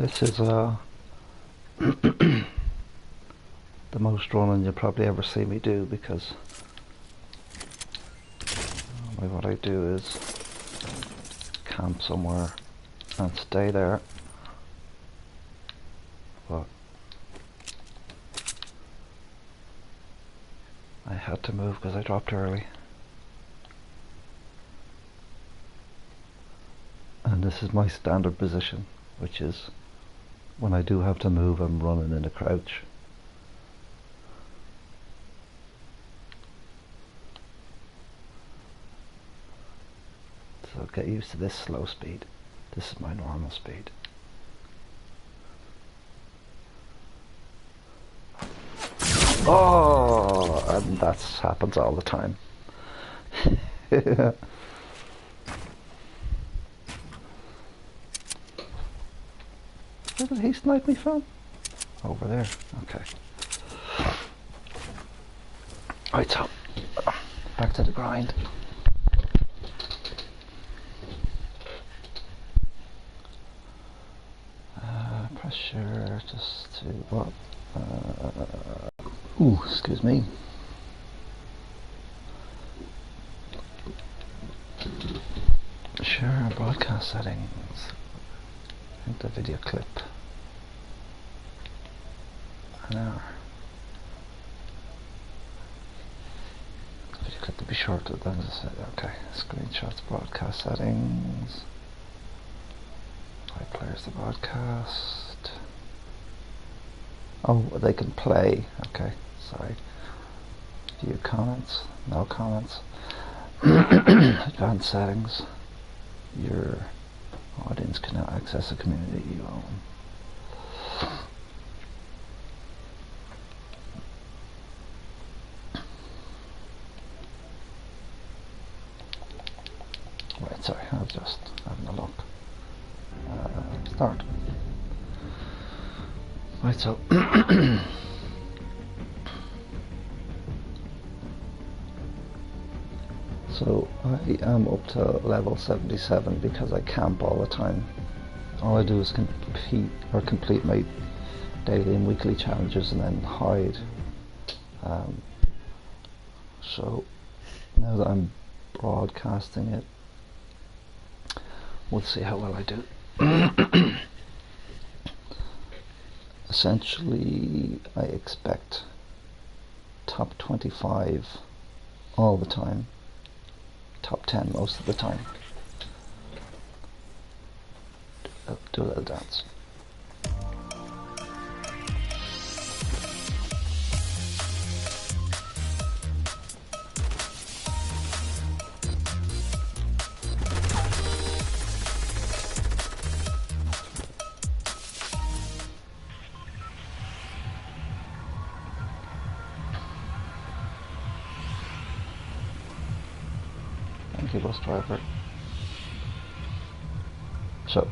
This is the most running you'll probably ever see me do, because what I do is camp somewhere and stay there, but I had to move because I dropped early. And this is my standard position, which is when I do have to move, I'm running in a crouch. So get used to this slow speed. This is my normal speed. Oh, and that happens all the time. Where did he snipe me from? Over there. Okay. Right, so back to the grind. Pressure just to what? Ooh, excuse me. Share broadcast settings. I think the video clip. An hour. Video clip to be shorter than I said. Okay. Screenshots, broadcast settings. 5 players to broadcast. Oh, they can play. Okay, sorry. View comments. No comments. Advanced settings. Your audience cannot access a community you own. Right, sorry, I was just having a look. Start. Right, so so I am up to level 77 because I camp all the time. All I do is complete my daily and weekly challenges and then hide. So now that I'm broadcasting it, we'll see how well I do. Essentially, I expect top 25 all the time, top 10 most of the time. Do a little dance. Thank you, bus driver. So,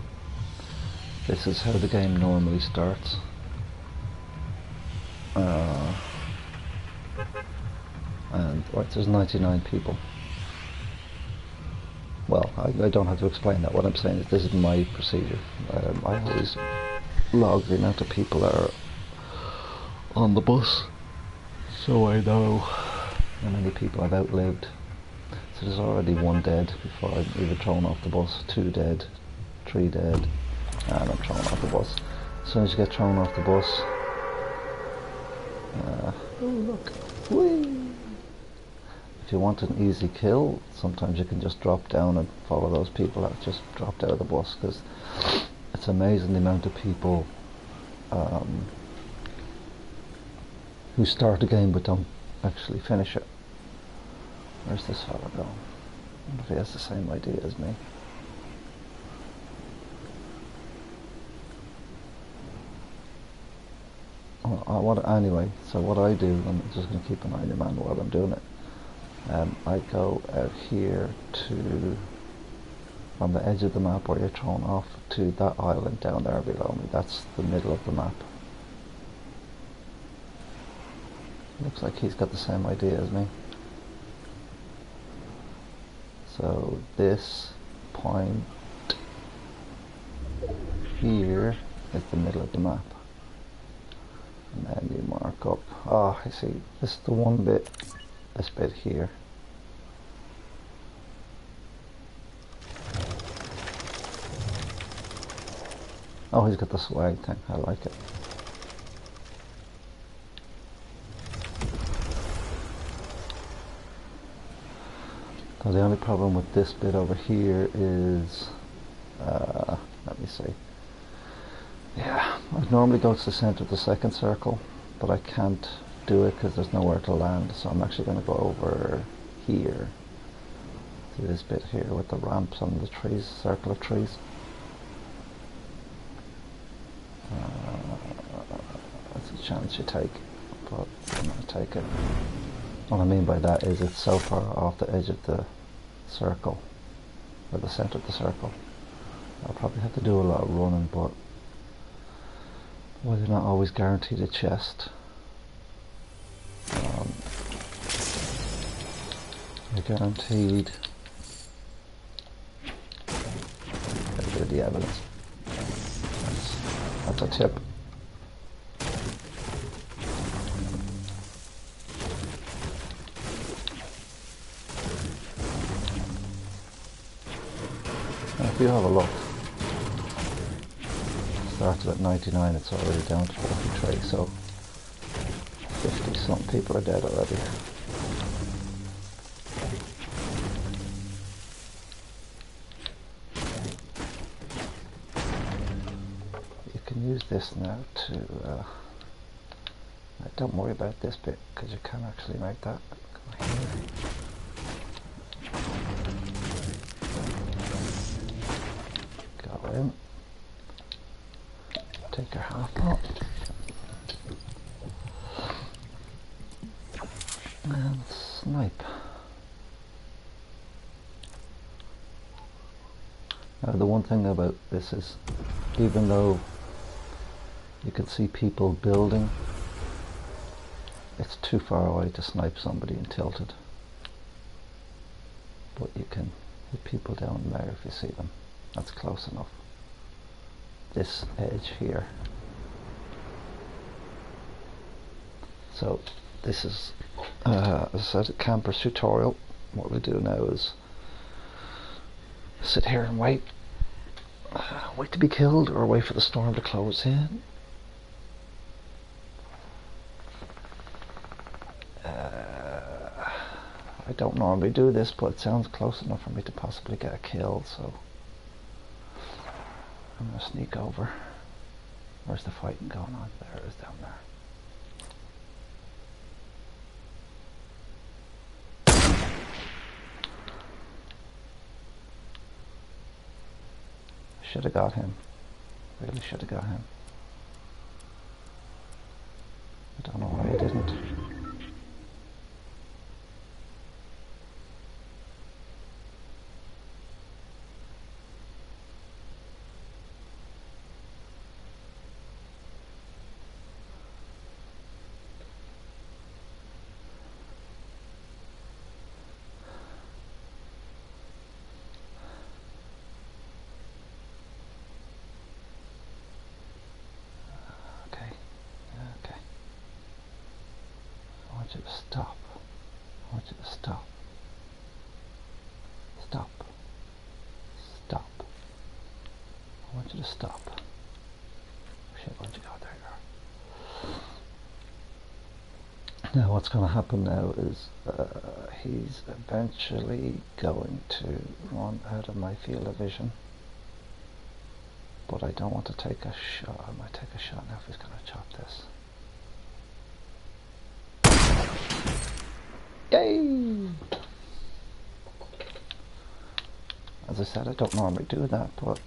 this is how the game normally starts. And right, there's 99 people. Well, I don't have to explain that. What I'm saying is this is my procedure. I always log the amount of people that are on the bus, so I know how many people I've outlived. So there's already 1 dead before I'm even thrown off the bus, 2 dead, 3 dead, and I'm thrown off the bus. As soon as you get thrown off the bus, oh look, whee! If you want an easy kill, sometimes you can just drop down and follow those people that just dropped out of the bus, because it's amazing the amount of people who start the game but don't actually finish it. Where's this fella going? I wonder if he has the same idea as me. Anyway, so what I do, I'm just going to keep an eye on your man while I'm doing it. I go out here to, from the edge of the map where you're thrown off, to that island down there below me. That's the middle of the map. Looks like he's got the same idea as me. So this point here is the middle of the map. And then you mark up. Oh, I see. This is the one bit, this bit here. Oh, he's got the swag thing. I like it. So the only problem with this bit over here is, let me see. Yeah, I'd normally go to the center of the second circle, but I can't do it because there's nowhere to land. So I'm actually going to go over here to this bit here with the ramps on the trees, circle of trees. That's a chance you take, but I'm going to take it. What I mean by that is it's so far off the edge of the circle, or the center of the circle. I'll probably have to do a lot of running, but well, you're not always guaranteed a chest. You're guaranteed the evidence. That's a tip. And if you have a look, started at 99, it's already down to 43, so 50 some people are dead already. You can use this now to, don't worry about this bit because you can actually make that. Go in. Take your half pot and snipe. Now the one thing about this is, even though you can see people building, it's too far away to snipe somebody in tilted. But you can hit people down there if you see them. That's close enough. This edge here. So this is as I said, a camper's tutorial. What we do now is sit here and wait to be killed, or wait for the storm to close in. I don't normally do this, but it sounds close enough for me to possibly get a kill, so I'm going to sneak over. Where's the fighting going on? There it is, down there. Should have got him. Really should have got him. I don't know why I didn't. I want you to stop. I want you to stop. Stop. Stop. I want you to stop. Shit, where'd you go? There you are. Now what's going to happen now is he's eventually going to run out of my field of vision. But I don't want to take a shot. I might take a shot now if he's going to chop this. Yay! As I said, I don't normally do that, but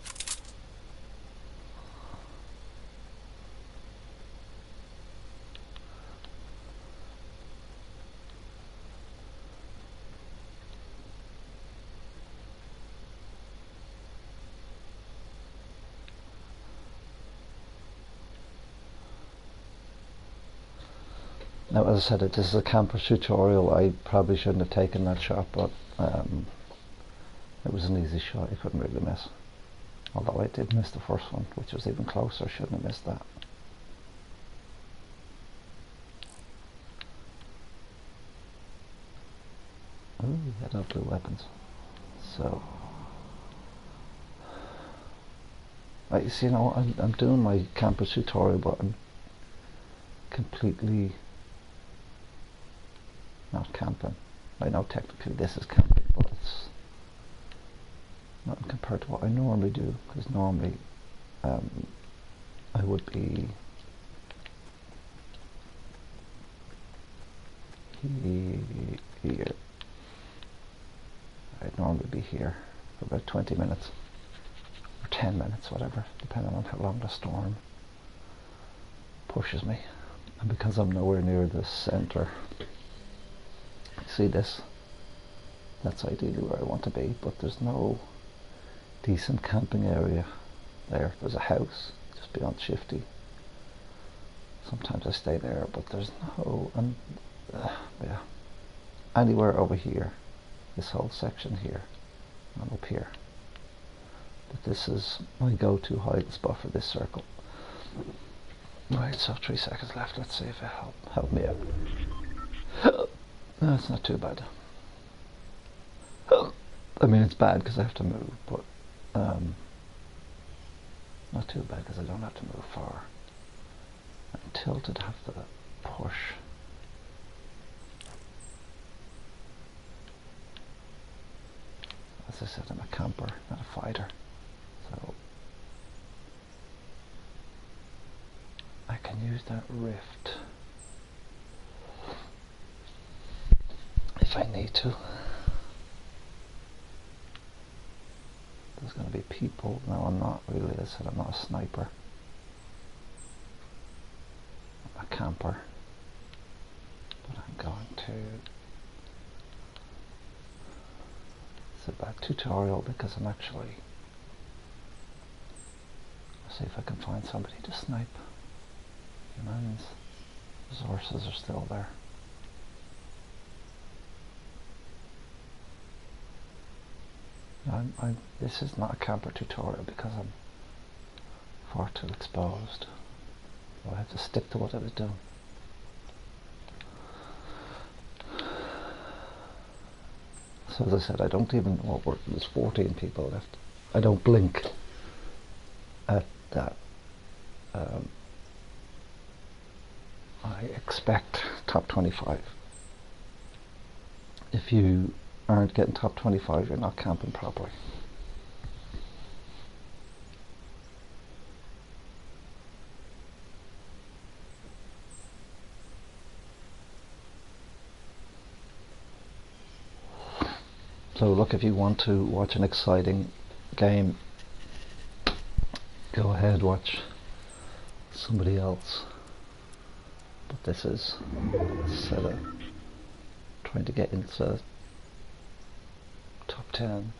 now, as I said, this is a camper tutorial. I probably shouldn't have taken that shot, but it was an easy shot. You couldn't really miss. Although I did miss the first one, which was even closer. Shouldn't have missed that. Ooh, I don't have blue weapons. So, you see, I'm doing my camper tutorial, but I'm completely not camping. I know technically this is camping, but it's not compared to what I normally do, because normally I would be here. I'd normally be here for about 20 minutes or 10 minutes, whatever, depending on how long the storm pushes me. And because I'm nowhere near the center, see this, that's ideally where I want to be, but there's no decent camping area there. There's a house just beyond Shifty. Sometimes I stay there, but there's no, yeah, anywhere over here, this whole section here and up here. But this is my go-to hiding spot for this circle. Right, so 3 seconds left. Let's see if it help me out. No, it's not too bad. I mean, it's bad because I have to move, but not too bad because I don't have to move far. I'm tilted, have to push. As I said, I'm a camper, not a fighter. So I can use that rift if I need to. There's going to be people. No, I'm not really. I said I'm not a sniper. I'm a camper. But I'm going to. It's a bad tutorial because I'm actually. See if I can find somebody to snipe. Humans. Resources are still there. This is not a camper tutorial because I'm far too exposed. So I have to stick to what I was doing. So as I said, I don't even, there's 14 people left. I don't blink at that. I expect top 25. If you aren't getting top 25, you're not camping properly. So look, if you want to watch an exciting game, go ahead, watch somebody else. But this is instead of trying to get into top 10.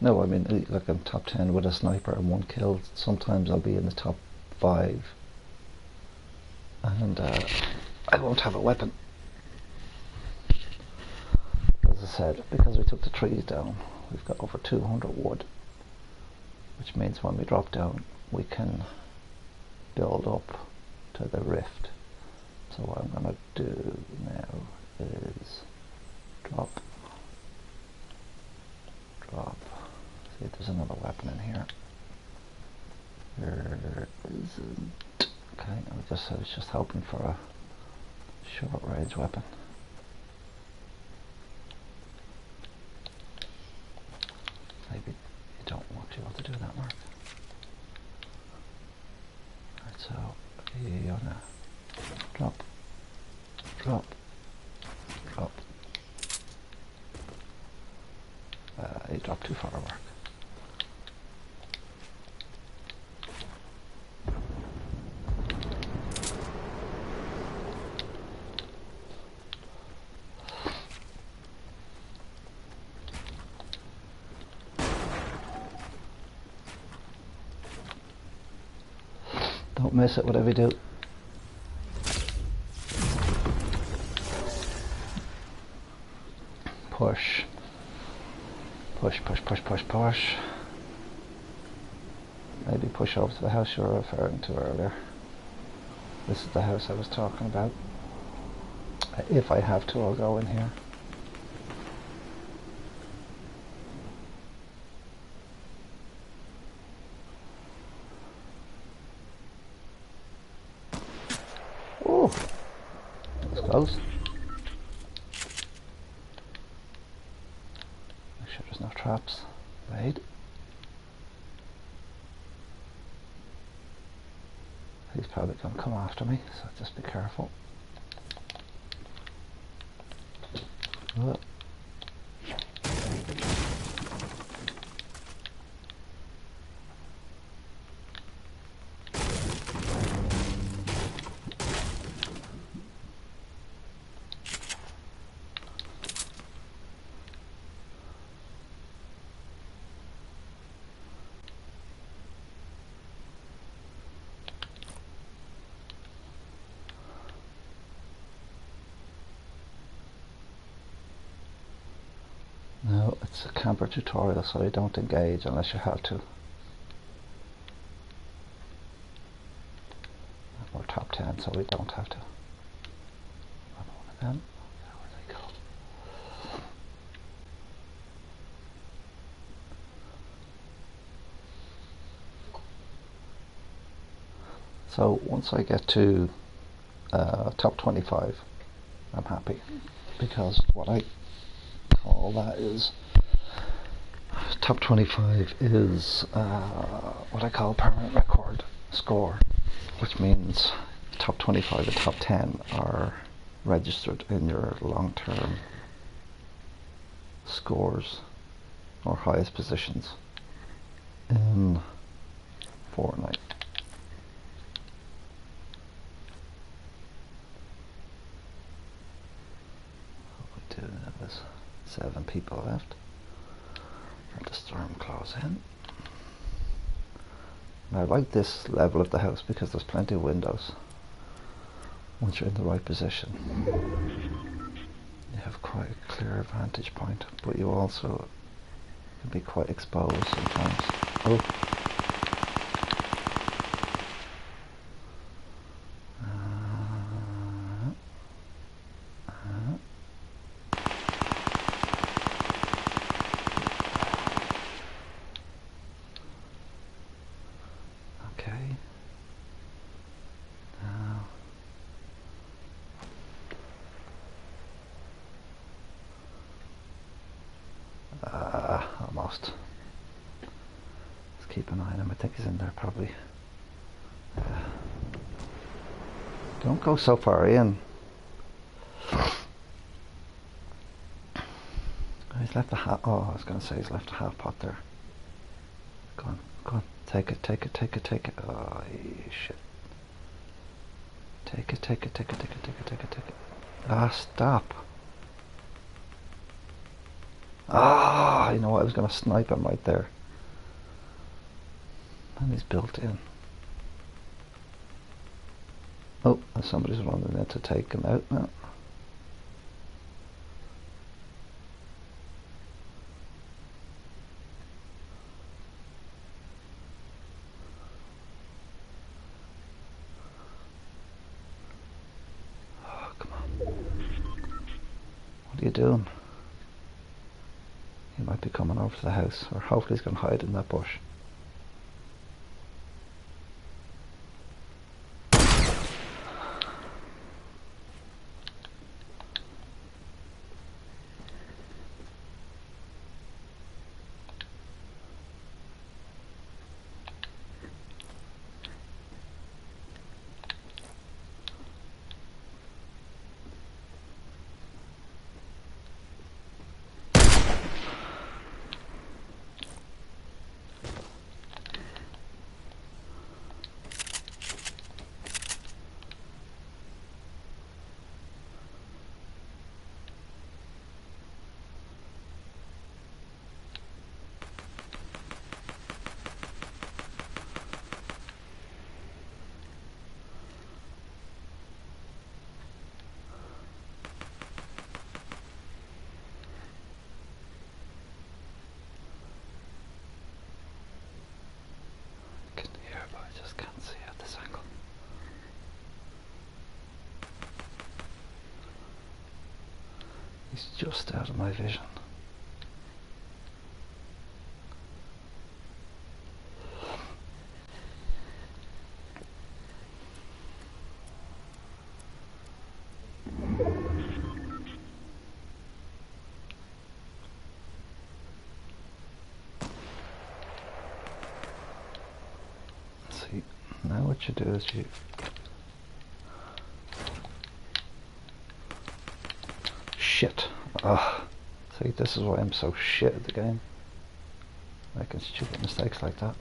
No, I mean, like I'm top 10 with a sniper and 1 kill. Sometimes I'll be in the top 5 and I won't have a weapon. As I said, because we took the trees down, we've got over 200 wood, which means when we drop down we can build up to the rift. So what I'm going to do now is drop. See if there's another weapon in here. There isn't. Okay, I was just hoping for a short range weapon. Maybe you don't want to do that, Mark. Alright, so you're gonna drop. You dropped too far, Mark. Don't miss it, whatever you do. Push. maybe push over to the house you were referring to earlier. This is the house I was talking about. If I have to, I'll go in here. Oh, that's close. Make sure there's no traps. Wait. He's probably going to come after me, so just be careful. Oh. No, it's a camper tutorial, so you don't engage unless you have to. We're top 10, so we don't have to. One of them. Where they go? So once I get to top 25, I'm happy, because what I call that is top 25 is what I call permanent record score, which means top 25 and top 10 are registered in your long-term scores or highest positions in Fortnite. What we do now is 7 people left. Let the storm close in. And I like this level of the house because there's plenty of windows. Once you're in the right position, you have quite a clear vantage point, but you also can be quite exposed sometimes. Oh. Almost. Let's keep an eye on him. I think he's in there probably. Don't go so far in. He's left a half. Oh, I was going to say he's left a half pot there. Go on, go on. Take it, take it, take it, take it. Oh, shit. Take it, take it, take it, take it, take it, take it, take it. Ah, stop. Ah, you know what? I was going to snipe him right there. And he's built in. Oh, and somebody's running in to take him out now. Oh, come on. What are you doing? He might be coming over to the house, or hopefully he's going to hide in that bush. He's just out of my vision. See, now what you do is you shit. Ugh. See, this is why I'm so shit at the game. Making stupid mistakes like that.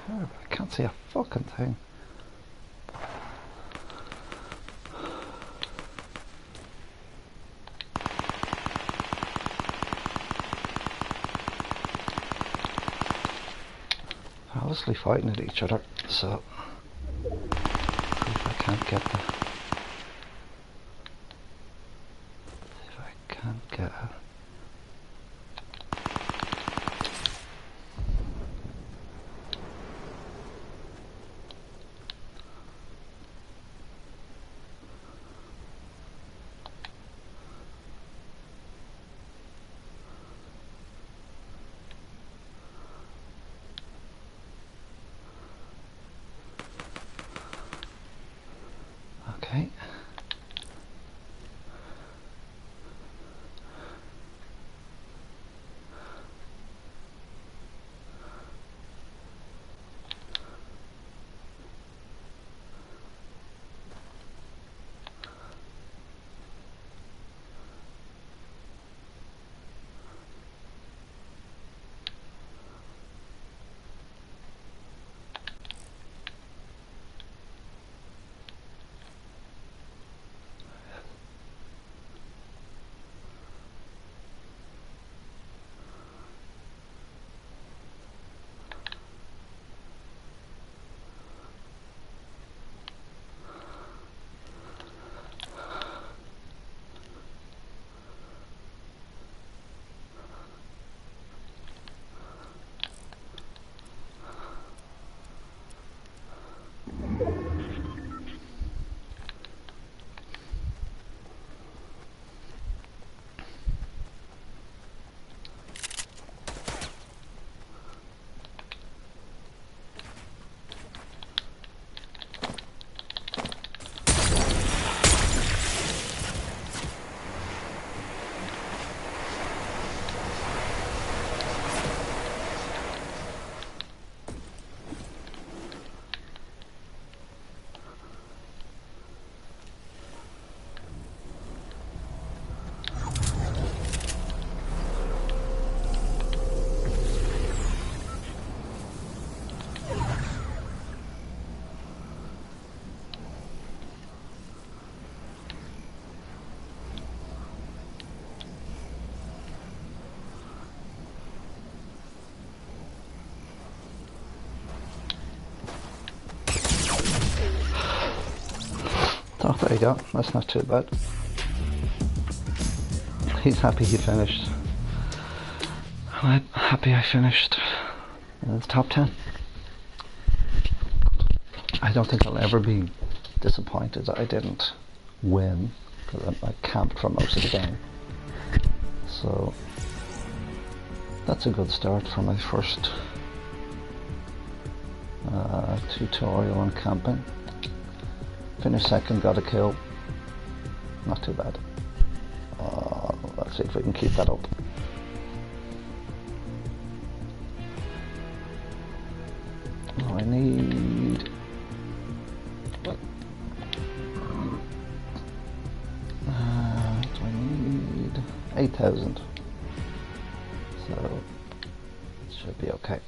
I can't see a fucking thing. Obviously fighting at each other, so if I can't get the okay. Oh, there you go. That's not too bad. He's happy he finished. I'm happy I finished in the top 10. I don't think I'll ever be disappointed that I didn't win, because I camped for most of the game. So that's a good start for my first tutorial on camping. Finished second, got a kill. Not too bad. Let's see if we can keep that up. I need... What? Do I need 8,000? So it should be okay.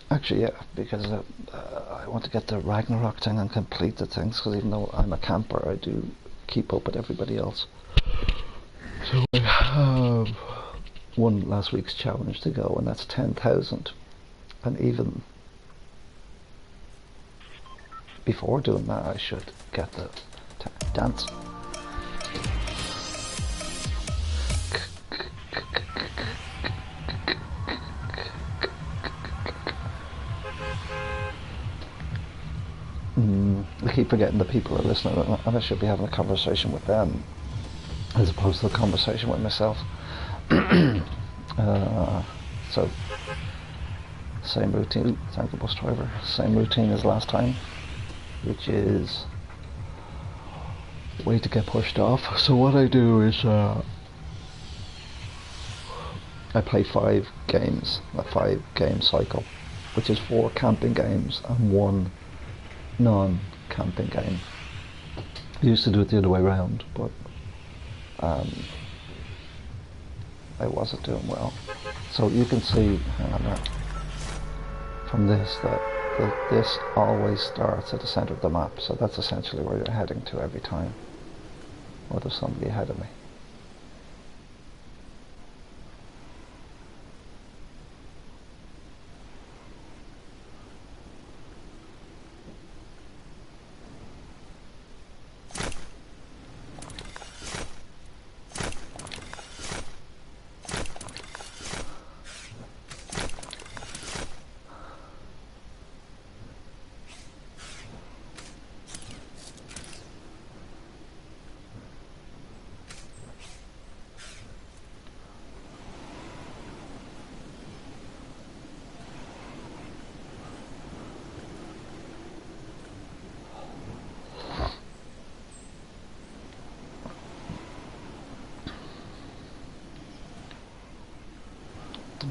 Actually, yeah, because I want to get the Ragnarok thing and complete the things, because even though I'm a camper, I do keep up with everybody else. So I have one last week's challenge to go, and that's 10,000. And even before doing that, I should get the dance. I keep forgetting the people are listening, and I should be having a conversation with them as opposed to a conversation with myself. So, same routine. Thank the bus driver. Same routine as last time, which is wait to get pushed off. So what I do is I play 5 games, a 5-game cycle, which is 4 camping games and 1 non-camping game. I used to do it the other way around, but I wasn't doing well. So you can see from this that this always starts at the center of the map, so that's essentially where you're heading to every time. Or there's somebody ahead of me.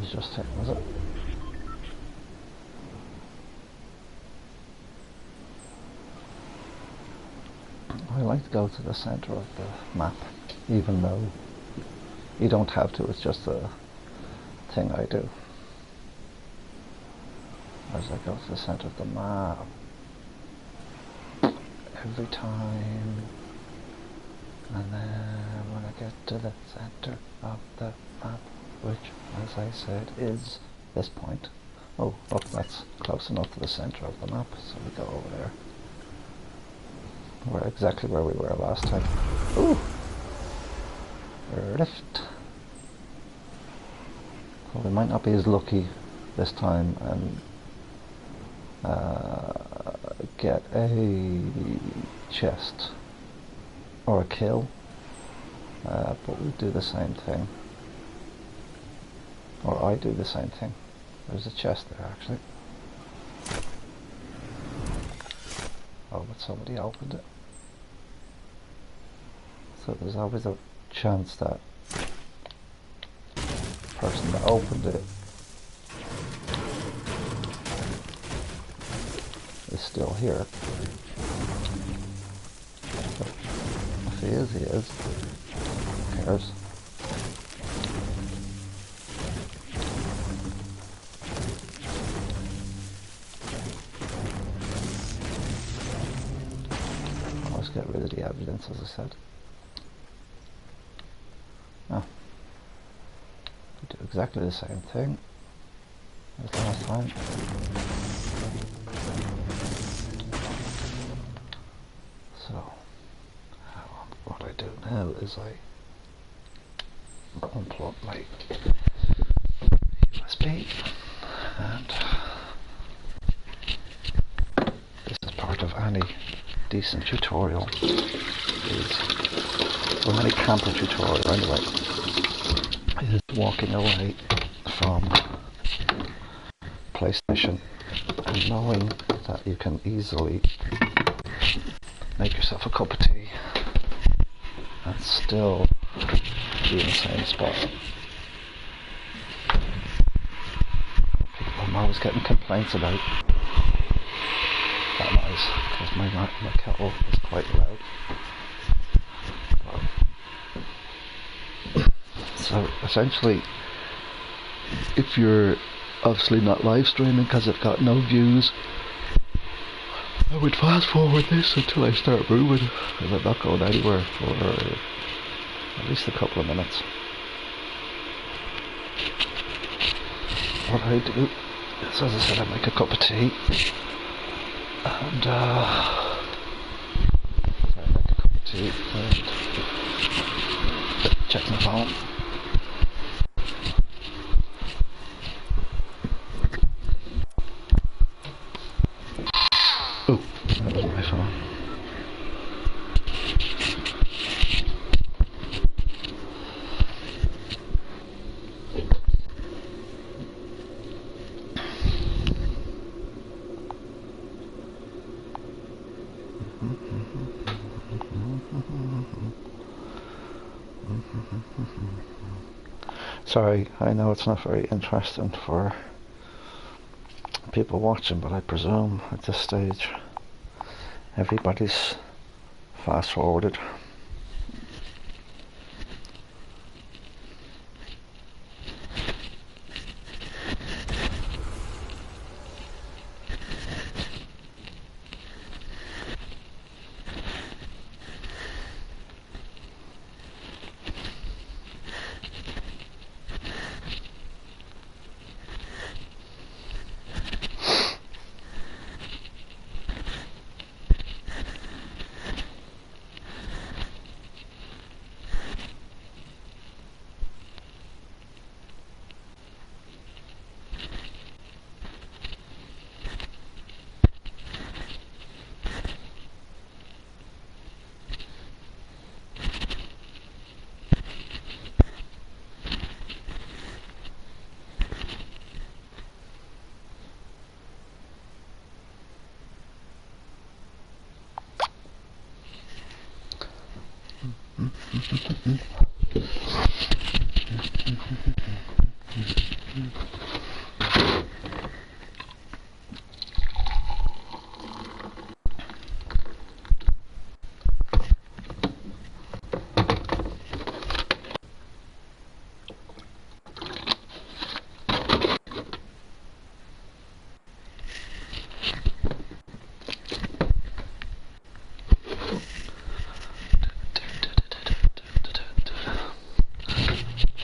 It's just hit, was it? I like to go to the center of the map, even though you don't have to, it's just a thing I do. As I go to the center of the map, every time, and then when I get to the center of the map, which, as I said, is this point. Oh, that's close enough to the center of the map, so we go over there. We're exactly where we were last time. Ooh! Lift! Well, we might not be as lucky this time and get a chest or a kill, but we do the same thing. Or I do the same thing. There's a chest there, actually. Oh, but somebody opened it. So there's always a chance that the person that opened it is still here. But if he is, he is. Who cares? Get rid of the evidence, as I said. Oh. We do exactly the same thing as last time. So, what I do now is I unplug my USB, and this is part of any decent tutorial, or any camper tutorial anyway, is walking away from PlayStation and knowing that you can easily make yourself a cup of tea and still be in the same spot. I'm always getting complaints about that noise because my kettle is quite loud. So essentially, if you're obviously not live streaming because I've got no views, I would fast forward this until I start moving, because I'm not going anywhere for at least a couple of minutes. What I do is, as I said, I make a cup of tea, and And try and make a cup of tea and check my phone. Oh, that was my phone. Sorry, I know it's not very interesting for people watching, but I presume at this stage everybody's fast forwarded.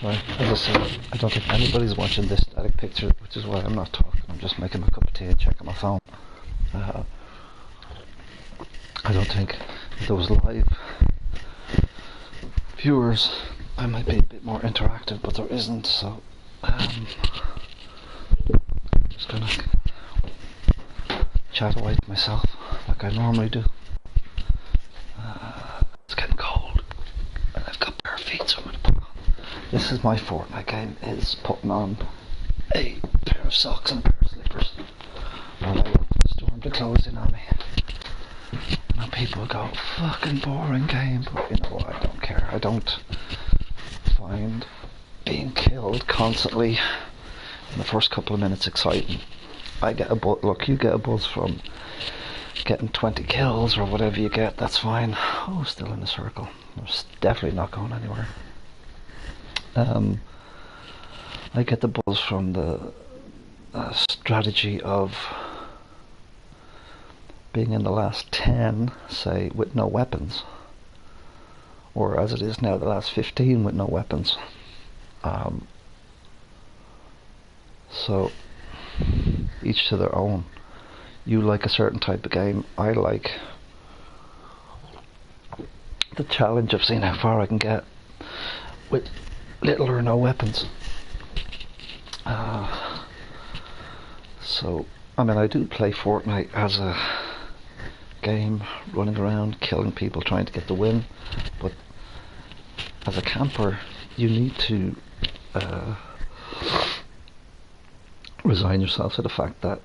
Sorry, as I said, I don't think anybody's watching this static picture, which is why I'm not talking. I'm just making my cup of tea and checking my phone. I don't think if there was live viewers, I might be a bit more interactive, but there isn't, so I'm just gonna chat away to myself like I normally do. It's getting cold, and I've got bare feet, so I'm gonna put on. This is my Fortnite game, is putting on a pair of socks and a pair of slippers. While I wait for the storm to close in on me. And people go, fucking boring game, but you know what, I don't care. I don't find being killed constantly in the first couple of minutes exciting. I get a buzz, look, you get a buzz from getting 20 kills or whatever you get, that's fine. Oh, still in a circle. It's definitely not going anywhere. I get the buzz from the strategy of being in the last 10, say, with no weapons, or as it is now, the last 15 with no weapons. So each to their own. You like a certain type of game, I like the challenge of seeing how far I can get with little or no weapons. So, I mean, I do play Fortnite as a game, running around, killing people, trying to get the win, but as a camper, you need to resign yourself to the fact that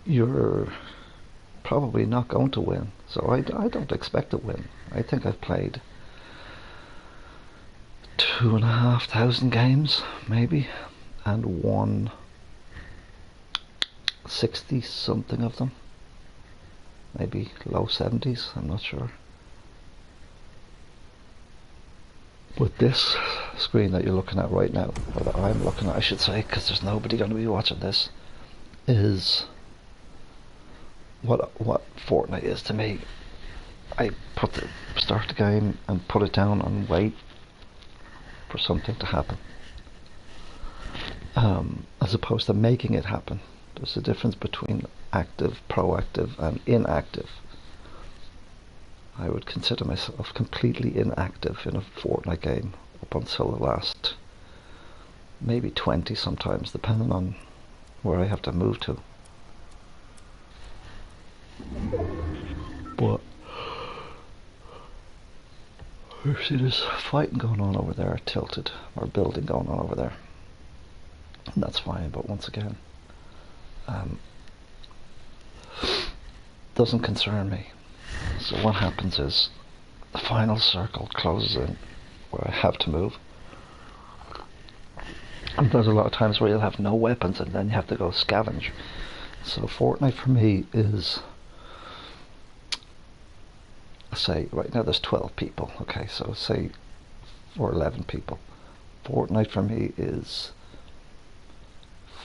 you're probably not going to win. So I don't expect to win. I think I've played 2,500 games, maybe, and won 60 something of them, maybe low 70s, I'm not sure. With this screen that you're looking at right now, or that I'm looking at, I should say, because there's nobody going to be watching this, is what Fortnite is to me. I start the game and put it down and wait for something to happen, as opposed to making it happen. There's a difference between active, proactive, and inactive. I would consider myself completely inactive in a Fortnite game up until the last maybe 20 sometimes, depending on where I have to move to. But you see, there's fighting going on over there, tilted, or building going on over there, and that's fine. But once again, doesn't concern me. So what happens is the final circle closes in where I have to move. And there's a lot of times where you'll have no weapons and then you have to go scavenge. So Fortnite for me is, say right now there's 12 people, okay, so say or 11 people. Fortnite for me is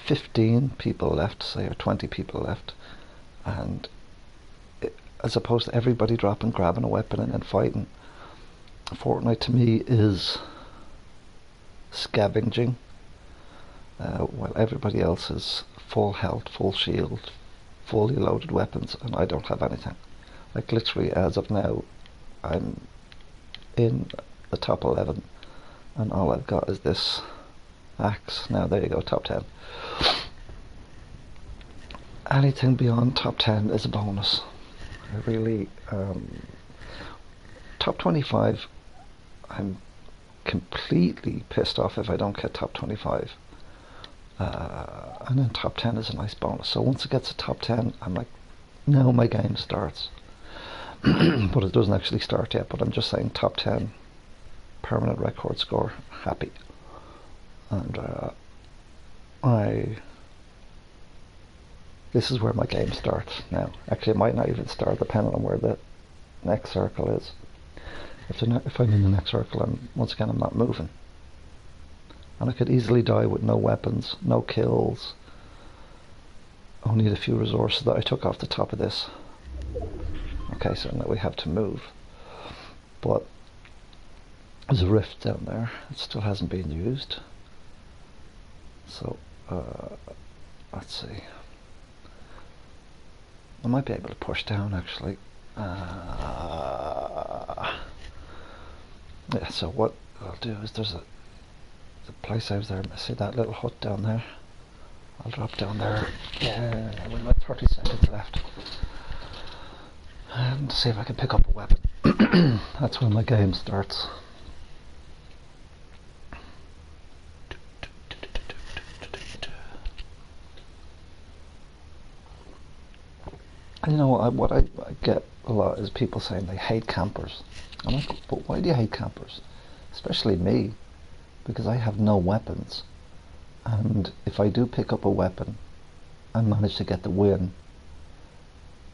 15 people left, say, or 20 people left, and as opposed to everybody grabbing a weapon and then fighting, Fortnite to me is scavenging, while everybody else is full health, full shield, fully loaded weapons, and I don't have anything. Like literally as of now, I'm in the top 11 and all I've got is this axe. Now there you go, top 10. Anything beyond top 10 is a bonus. I really, top 25, I'm completely pissed off if I don't get top 25. And then top 10 is a nice bonus. So once it gets to top 10, I'm like, now my game starts. But it doesn't actually start yet, but I'm just saying top 10, permanent record score, happy. And this is where my game starts now. Actually, it might not even start depending on where the next circle is. If I'm in the next circle, and once again I'm not moving, and I could easily die with no weapons, no kills, only the few resources that I took off the top of this. Okay, so now we have to move, but there's a rift down there. It still hasn't been used, so let's see. I might be able to push down actually. Yeah, so what I'll do is there's a place over there. See that little hut down there? I'll drop down there with about 30 seconds left and see if I can pick up a weapon. That's when my game starts. And you know what I get a lot is people saying they hate campers. I'm like, but why do you hate campers? Especially me, because I have no weapons, and if I do pick up a weapon and manage to get the win,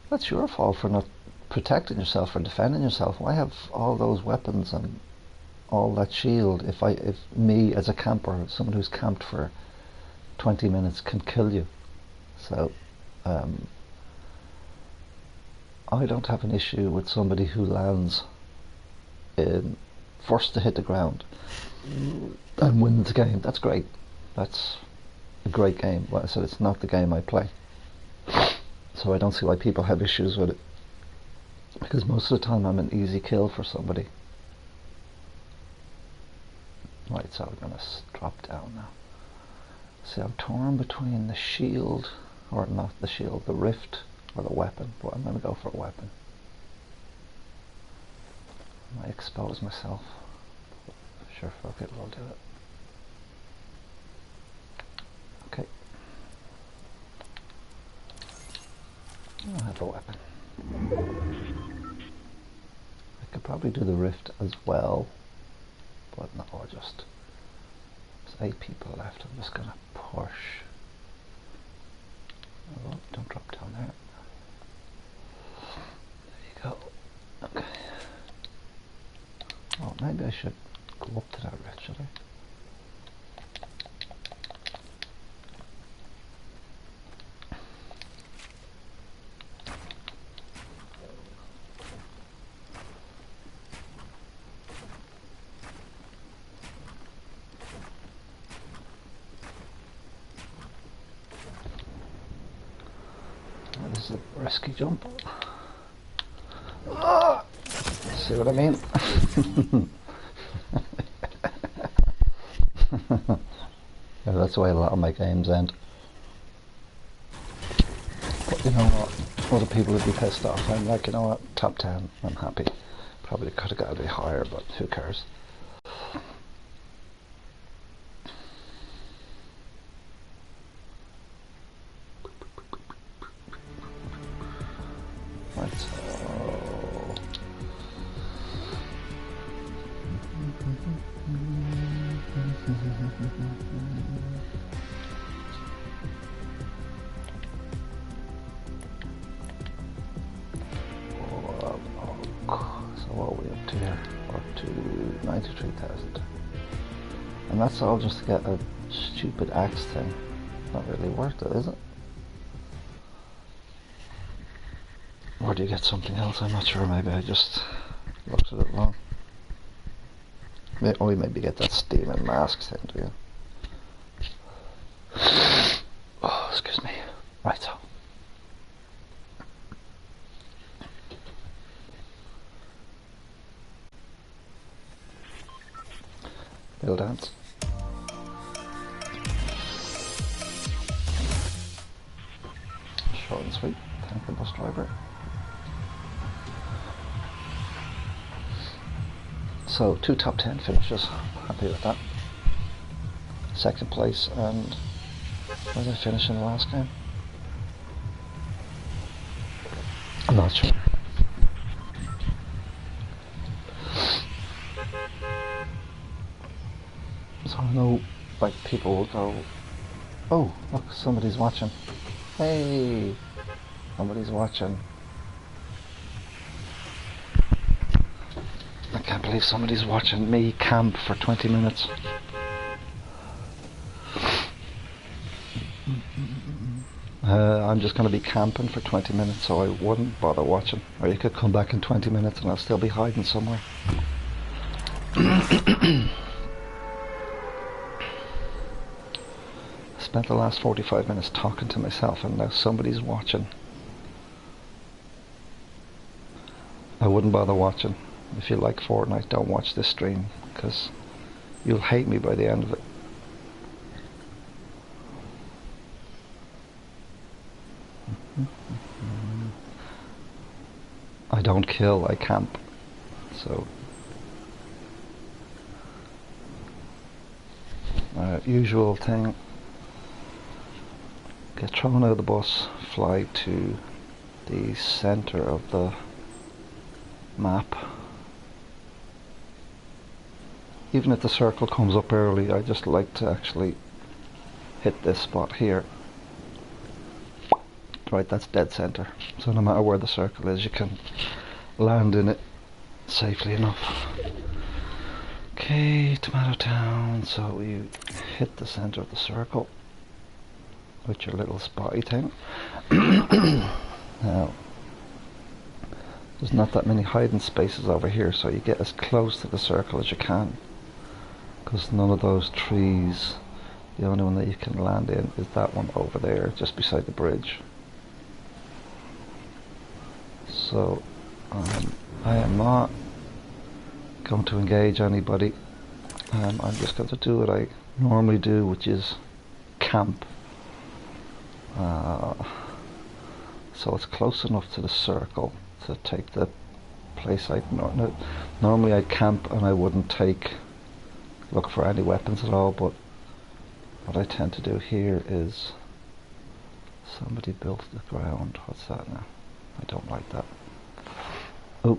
that's your fault for not protecting yourself or defending yourself. I have all those weapons and all that shield. If me as a camper, someone who's camped for 20 minutes can kill you, so I don't have an issue with somebody who lands in first to hit the ground and wins the game. That's great. That's a great game. Well, I said it's not the game I play, so I don't see why people have issues with it, because most of the time I'm an easy kill for somebody. Right, so we're going to drop down now. See, I'm torn between the shield, or not the shield, the rift, or the weapon, but I'm going to go for a weapon. I might expose myself. Sure, fuck it, we'll do it. Okay. I have a weapon. I could probably do the rift as well, but no, there's 8 people left. I'm just going to push. Oh, don't drop down there. There you go. Okay. Oh, maybe I should go up to that rift, should I? was a risky jump. Ah, see what I mean? Yeah, that's the way a lot of my games end. But you know what? Other people would be pissed off. I'm like, you know what? Top 10. I'm happy. Probably could have got a bit higher, but who cares? Right, so... So what are we up to here? We're up to 93,000. And that's all just to get a stupid axe thing. Not really worth it, is it? Or do you get something else? I'm not sure. Maybe I just looked at it wrong. Maybe get that steaming mask thing, do you? Oh, excuse me. Right, so. Little dance. Short and sweet. Thank the bus driver. So 2 top 10 finishes. Happy with that. Second place, and where did I finish in the last game? I'm not sure. So I know, like, people will go, oh, look, somebody's watching. Hey, somebody's watching. I can't believe somebody's watching me camp for 20 minutes. I'm just going to be camping for 20 minutes, so I wouldn't bother watching. Or you could come back in 20 minutes and I'll still be hiding somewhere. I spent the last 45 minutes talking to myself, and now somebody's watching. I wouldn't bother watching. If you like Fortnite, don't watch this stream, because you'll hate me by the end of it. I don't kill, I camp. So usual thing, get thrown out of the bus, fly to the center of the map. Even if the circle comes up early, I just like to actually hit this spot here. Right, that's dead center. So no matter where the circle is, you can land in it safely enough. Okay, Tomato Town. So you hit the center of the circle with your little spotty thing. Now, there's not that many hiding spaces over here, so you get as close to the circle as you can, because none of those trees, the only one that you can land in is that one over there, just beside the bridge. So I am not going to engage anybody. I'm just going to do what I normally do, which is camp. So it's close enough to the circle to take the place I'd normally I'd camp, and I wouldn't look for any weapons at all. But what I tend to do here is, somebody built the ground. What's that now? I don't like that. Oh,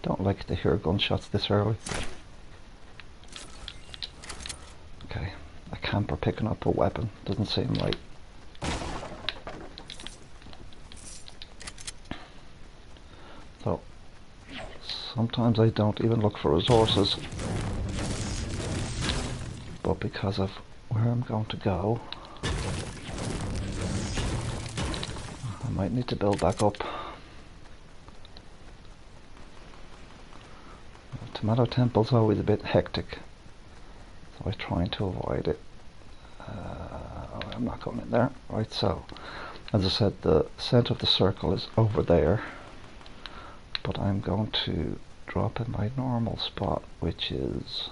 don't like to hear gunshots this early. Okay, a camper picking up a weapon doesn't seem right. So sometimes I don't even look for resources, but because of where I'm going to go, I might need to build back up. Tomato Temple's always a bit hectic, so I'm trying to avoid it. I'm not going in there. Right, so As I said, the centre of the circle is over there, but I'm going to drop in my normal spot, which is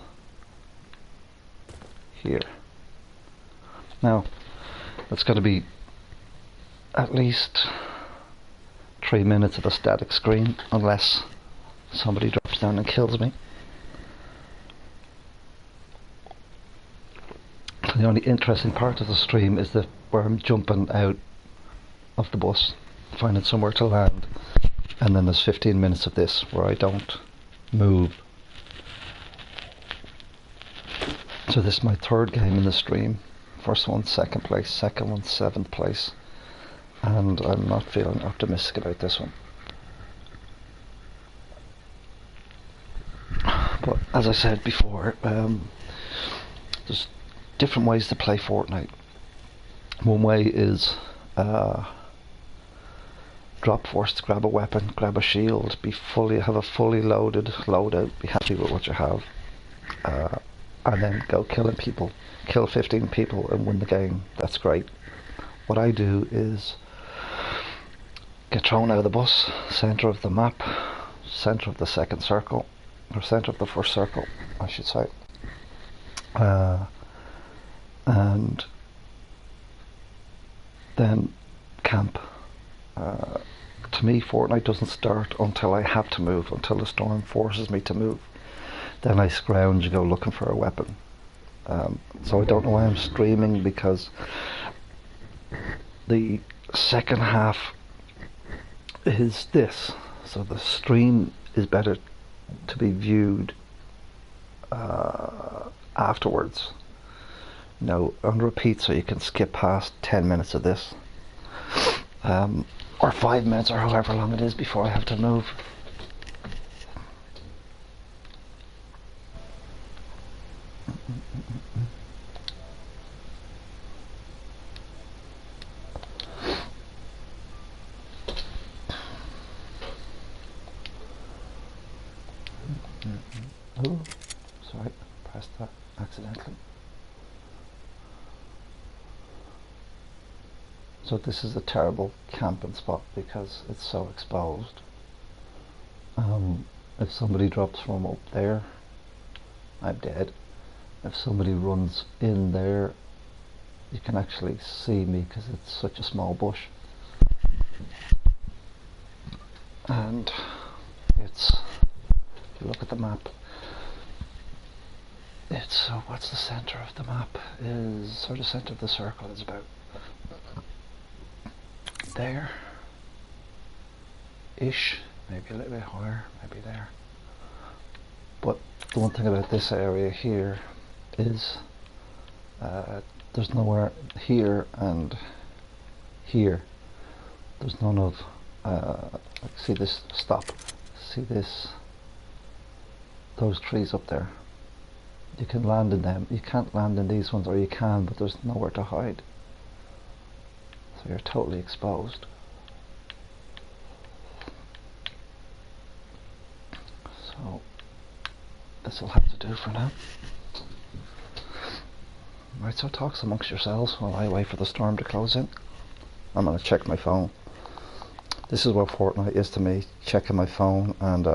here. Now, it's going to be at least 3 minutes of a static screen, unless somebody drops down and kills me. The only interesting part of the stream is that where I'm jumping out of the bus, finding somewhere to land, and then there's 15 minutes of this where I don't move. So this is my third game in the stream. First one, second place, second one, 7th place, and I'm not feeling optimistic about this one. But as I said before, there's different ways to play Fortnite. One way is drop first, grab a weapon, grab a shield, have a fully loaded loadout, be happy with what you have, and then go killing people, kill 15 people and win the game. That's great. What I do is get thrown out of the bus, centre of the map, centre of the second circle, or centre of the first circle, I should say, and then camp. To me, Fortnite doesn't start until I have to move, until the storm forces me to move. Then I scrounge and go looking for a weapon. So I don't know why I'm streaming, because the second half is this. So the stream is better to be viewed afterwards. You know, on repeat, so you can skip past 10 minutes of this. Or 5 minutes, or however long it is before I have to move. Oh, sorry, pressed that accidentally. So this is a terrible camping spot because it's so exposed. If somebody drops from up there, I'm dead. If somebody runs in there, you can actually see me because it's such a small bush. And it's, if you look at the map, it's, so what's the centre of the map? Is sort of centre of the circle is about there ish, maybe a little bit higher, maybe there. But the one thing about this area here is there's nowhere here and here. There's none of see this, stop, see this, those trees up there. You can land in them. You can't land in these ones, or you can, but there's nowhere to hide. So you're totally exposed. So this will have to do for now. Right, so talks amongst yourselves while I wait for the storm to close in. I'm going to check my phone. This is what Fortnite is to me, checking my phone and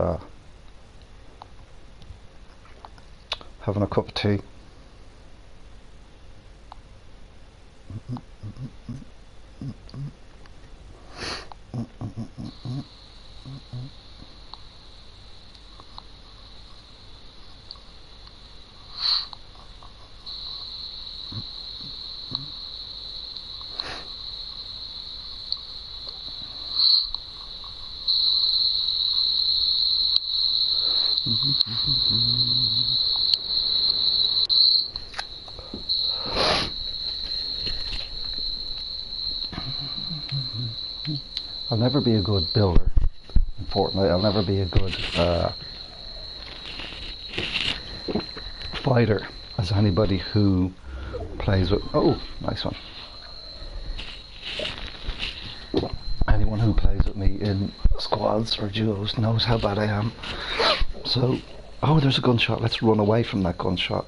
having a cup of tea. I'll never be a good builder in Fortnite. I'll never be a good fighter, as anybody who plays with, oh, nice one. Anyone who plays with me in squads or duos knows how bad I am. So, oh, there's a gunshot. Let's run away from that gunshot.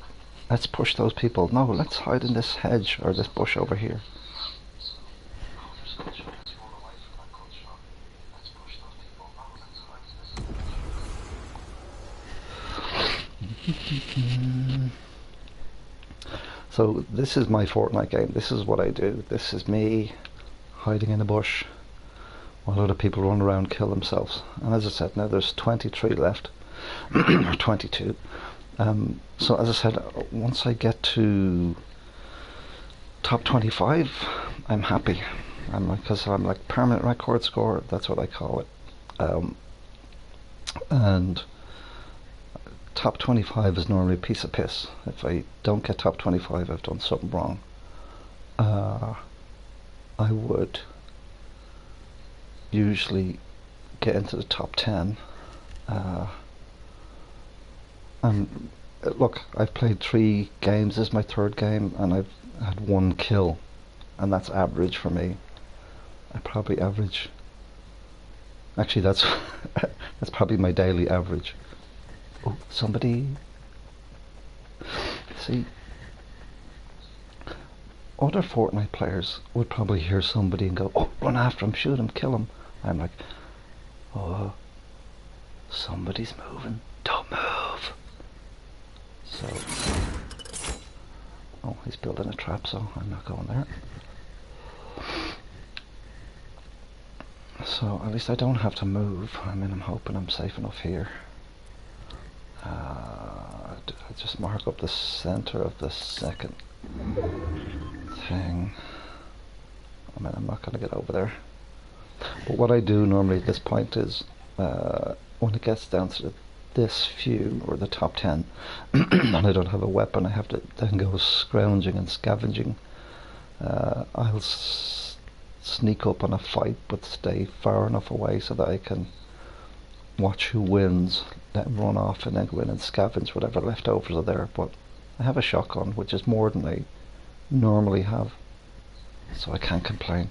Let's push those people. No, let's hide in this hedge or this bush over here. So this is my Fortnite game. This is what I do. This is me hiding in a bush while other people run around and kill themselves. And as I said, now there's 23 left, or 22. So as I said, once I get to top 25, I'm happy. Because I'm like permanent record score. That's what I call it. And top 25 is normally a piece of piss. If I don't get top 25, I've done something wrong. I would usually get into the top 10. And look, I've played 3 games. This is my 3rd game, and I've had 1 kill, and that's average for me. I probably average. Actually, that's that's probably my daily average. Oh, somebody. See, other Fortnite players would probably hear somebody and go, "Oh, run after him, shoot him, kill him." I'm like, "Oh, somebody's moving. Don't move." So, oh, he's building a trap, so I'm not going there. So at least I don't have to move. I mean, I'm hoping I'm safe enough here. I just mark up the center of the second thing. I mean, I'm not going to get over there. But what I do normally at this point is, when it gets down to this few, or the top 10, and I don't have a weapon, I have to then go scrounging and scavenging. I'll sneak up on a fight, but stay far enough away so that I can watch who wins, then run off and then go in and scavenge whatever leftovers are there. But I have a shotgun, which is more than I normally have, so I can't complain.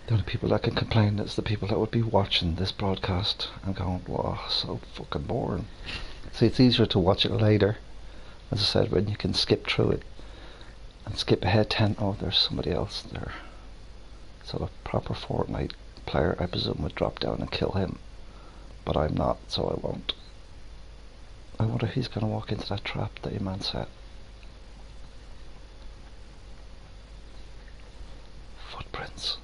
The only people that can complain is the people that would be watching this broadcast and going, "Wow, so fucking boring." See, it's easier to watch it later, as I said, when you can skip through it and skip ahead 10. Oh, there's somebody else there. So a proper Fortnite player, I presume, would drop down and kill him, but I'm not, so I won't. I wonder if he's going to walk into that trap that your man set. Footprints.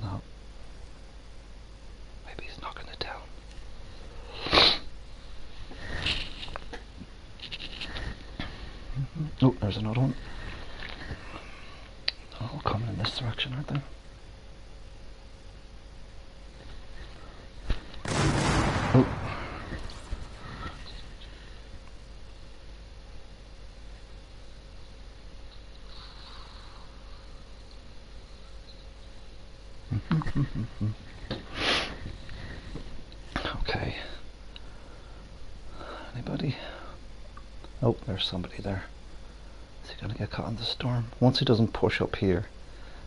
No. Maybe he's knocking it down. Oh, there's another one. Oh, coming in this direction, aren't they? Oh. Okay. Anybody? Oh, there's somebody there. Is he going to get caught in the storm? Once he doesn't push up here,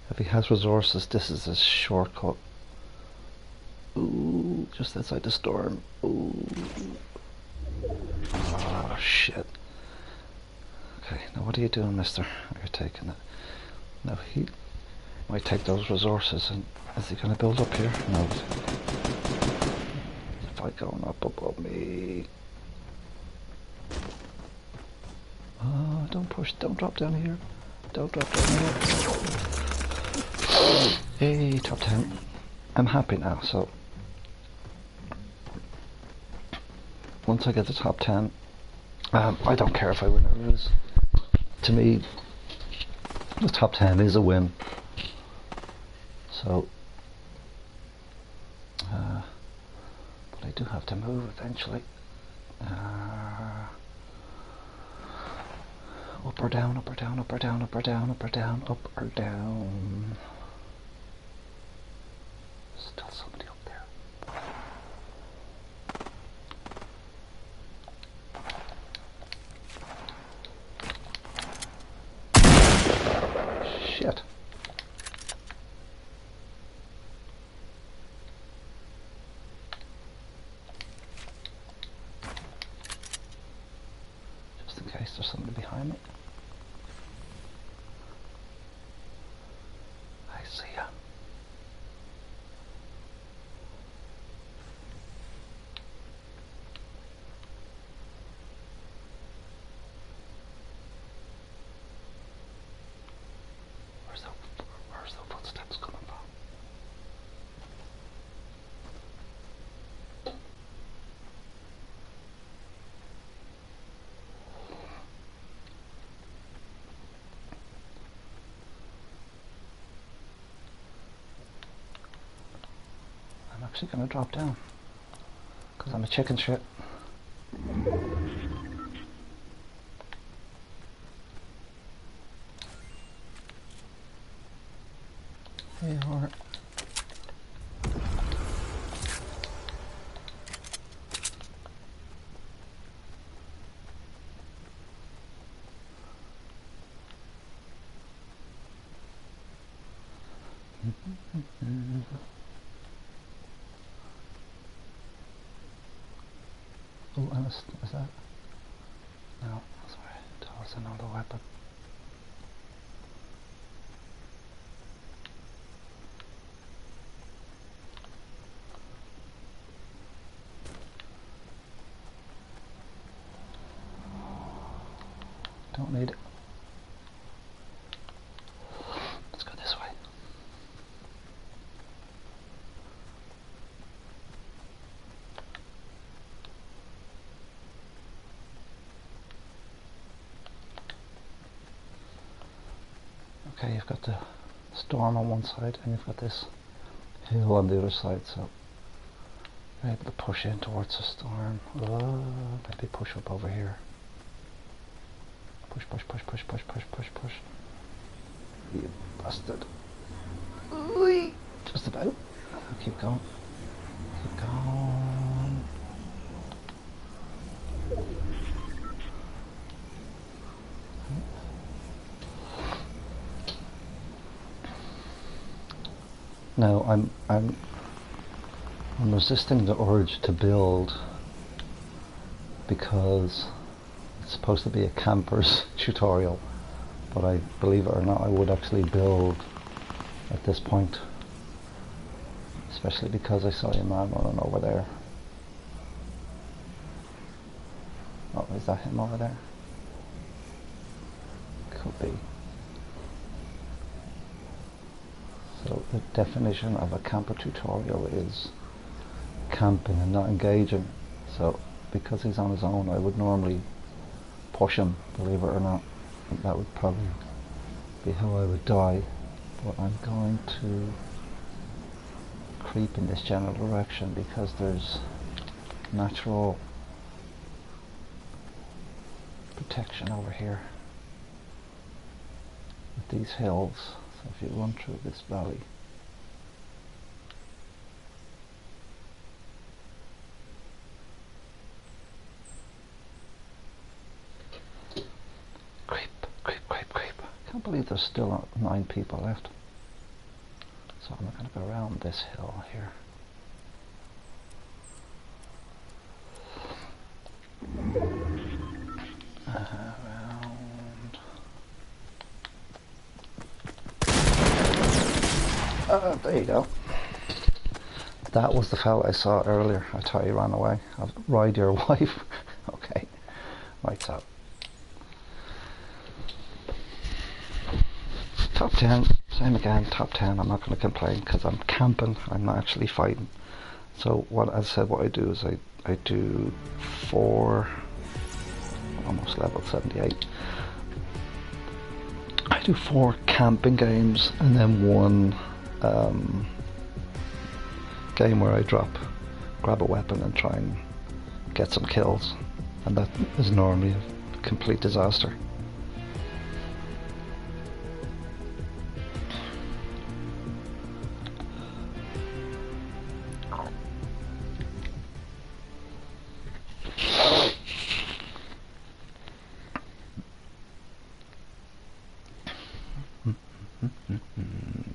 if he has resources, this is his shortcut. Ooh, just outside the storm. Ooh. Oh, shit. Okay, now what are you doing, mister? You're taking it. Now he might take those resources, and is he going to build up here? No. If I going up above me. Oh, don't push, don't drop down here. Don't drop down here. Hey, top 10. I'm happy now, so once I get the top 10, I don't care if I win or lose. To me, the top 10 is a win. So, but I do have to move eventually. Up or down, up or down, up or down, up or down, up or down, up or down. Still somebody up there. Shit. Just in case there's somebody behind me. I see ya. actually going to drop down because I'm a chicken shit. Hey, alright. Oh, is that? No, sorry, that was another weapon. Don't need it. Let's go this way. Okay, you've got the storm on one side and you've got this hill on the other side, so you're able to push in towards the storm. Maybe push up over here. Push, push, push, push, push, push, push, push. You bastard. Ooh, just about. Keep going. Keep going. Now I'm resisting the urge to build because it's supposed to be a camper's tutorial, but I believe it or not I would actually build at this point, especially because I saw a man running over there. Oh, is that him over there? Could be. So the definition of a camper tutorial is camping and not engaging. So because he's on his own, I would normally push him, believe it or not. And that would probably be how I would die. But I'm going to creep in this general direction because there's natural protection over here with these hills. So if you run through this valley, creep, creep, creep, creep. I can't believe there's still 9 people left. So I'm going to go around this hill here. There you go. That was the fella I saw earlier. I thought he ran away. I'll ride your wife. Okay. Right, so. Top 10. Same again. Top 10. I'm not going to complain because I'm camping. I'm not actually fighting. So what I said, what I do is I do 4, almost level 78. I do 4 camping games and then 1 game where I grab a weapon and try and get some kills, and that is normally a complete disaster.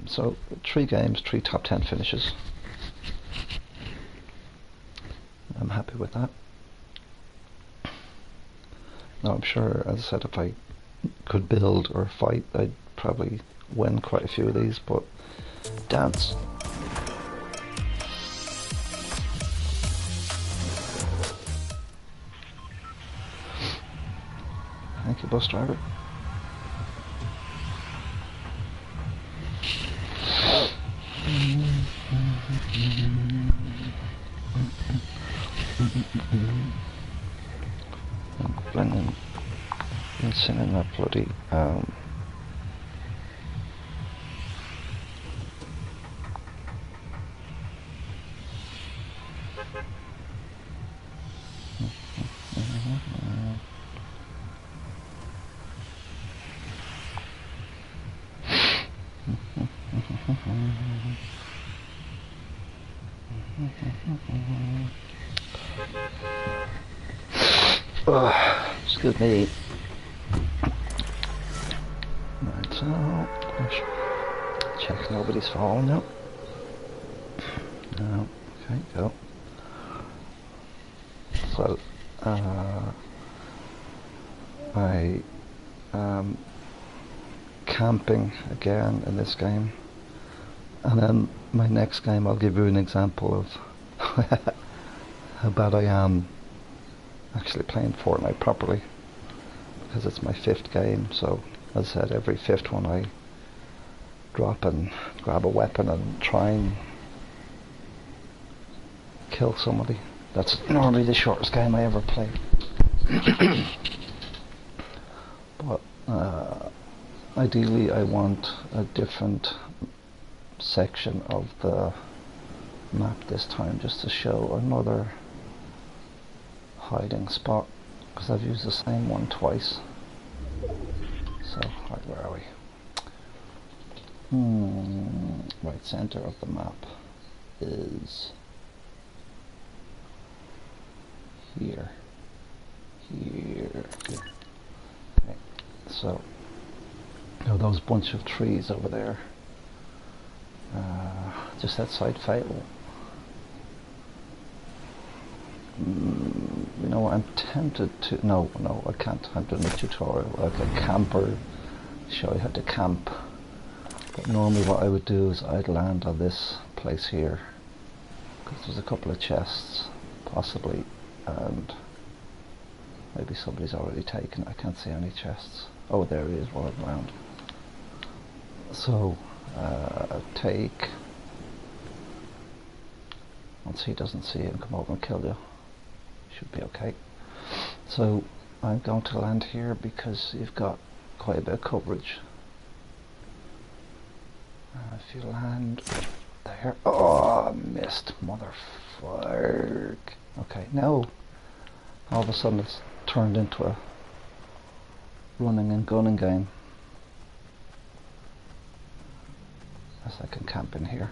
So 3 games, 3 top 10 finishes. I'm happy with that. Now I'm sure, as I said, if I could build or fight, I'd probably win quite a few of these, but dance. Thank you, bus driver. I'm singing that bloody Excuse me. Right, so check nobody's falling now. No, okay, go. So I am camping again in this game, and then my next game I'll give you an example of how bad I am actually playing Fortnite properly, because it's my 5th game. So as I said, every 5th one I drop and grab a weapon and try and kill somebody. That's normally the shortest game I ever play. But ideally I want a different section of the map this time, just to show another hiding spot, because I've used the same one twice. So, right, where are we? Right, center of the map is here. Okay, so those bunch of trees over there, just outside Fatal. You know, I'm tempted to. No, I can't. I'm doing a tutorial, like a camper, show you how to camp. But normally, what I would do is I'd land on this place here, because there's a couple of chests, possibly, and maybe somebody's already taken. I can't see any chests. Oh, there he is, rolling around. So, take. Once he doesn't see you and come over and kill you, should be okay. So I'm going to land here because you've got quite a bit of coverage. If you land there, oh, I missed, motherfucker. Okay, now all of a sudden it's turned into a running and gunning game. As I can camp in here.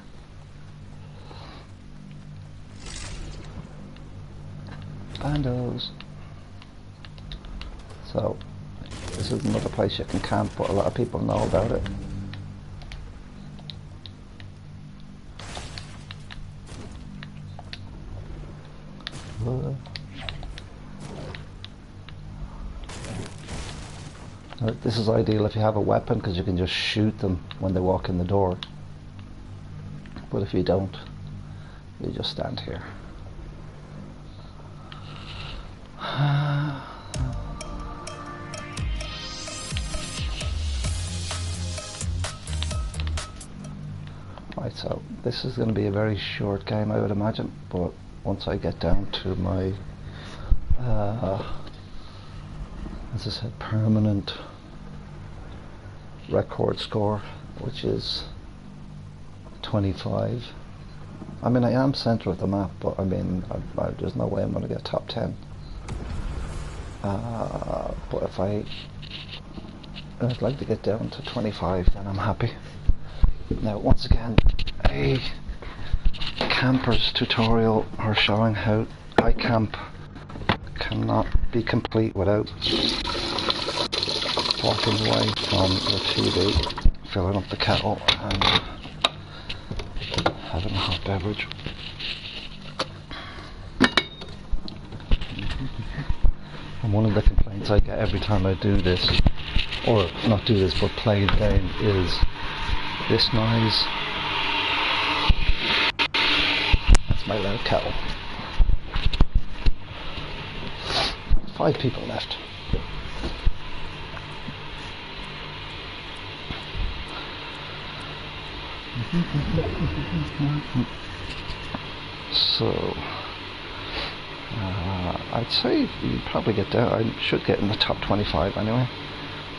Bandos. So this is another place you can camp, but a lot of people know about it. This is ideal if you have a weapon, because you can just shoot them when they walk in the door. But if you don't, you just stand here. Right, so this is going to be a very short game, I would imagine, but once I get down to my as I said, permanent record score, which is 25. I mean, I am center of the map, but I mean, there's no way I'm going to get top 10. But if I'd like to get down to 25, then I'm happy. Now, once again, a camper's tutorial, or showing how I camp, cannot be complete without walking away from the TV, filling up the kettle, and having a hot beverage. And one of the complaints I get every time I do this, or not do this, but play the game, is this noise. That's my loud kettle. 5 people left. So I'd say you probably get down. I should get in the top 25 anyway,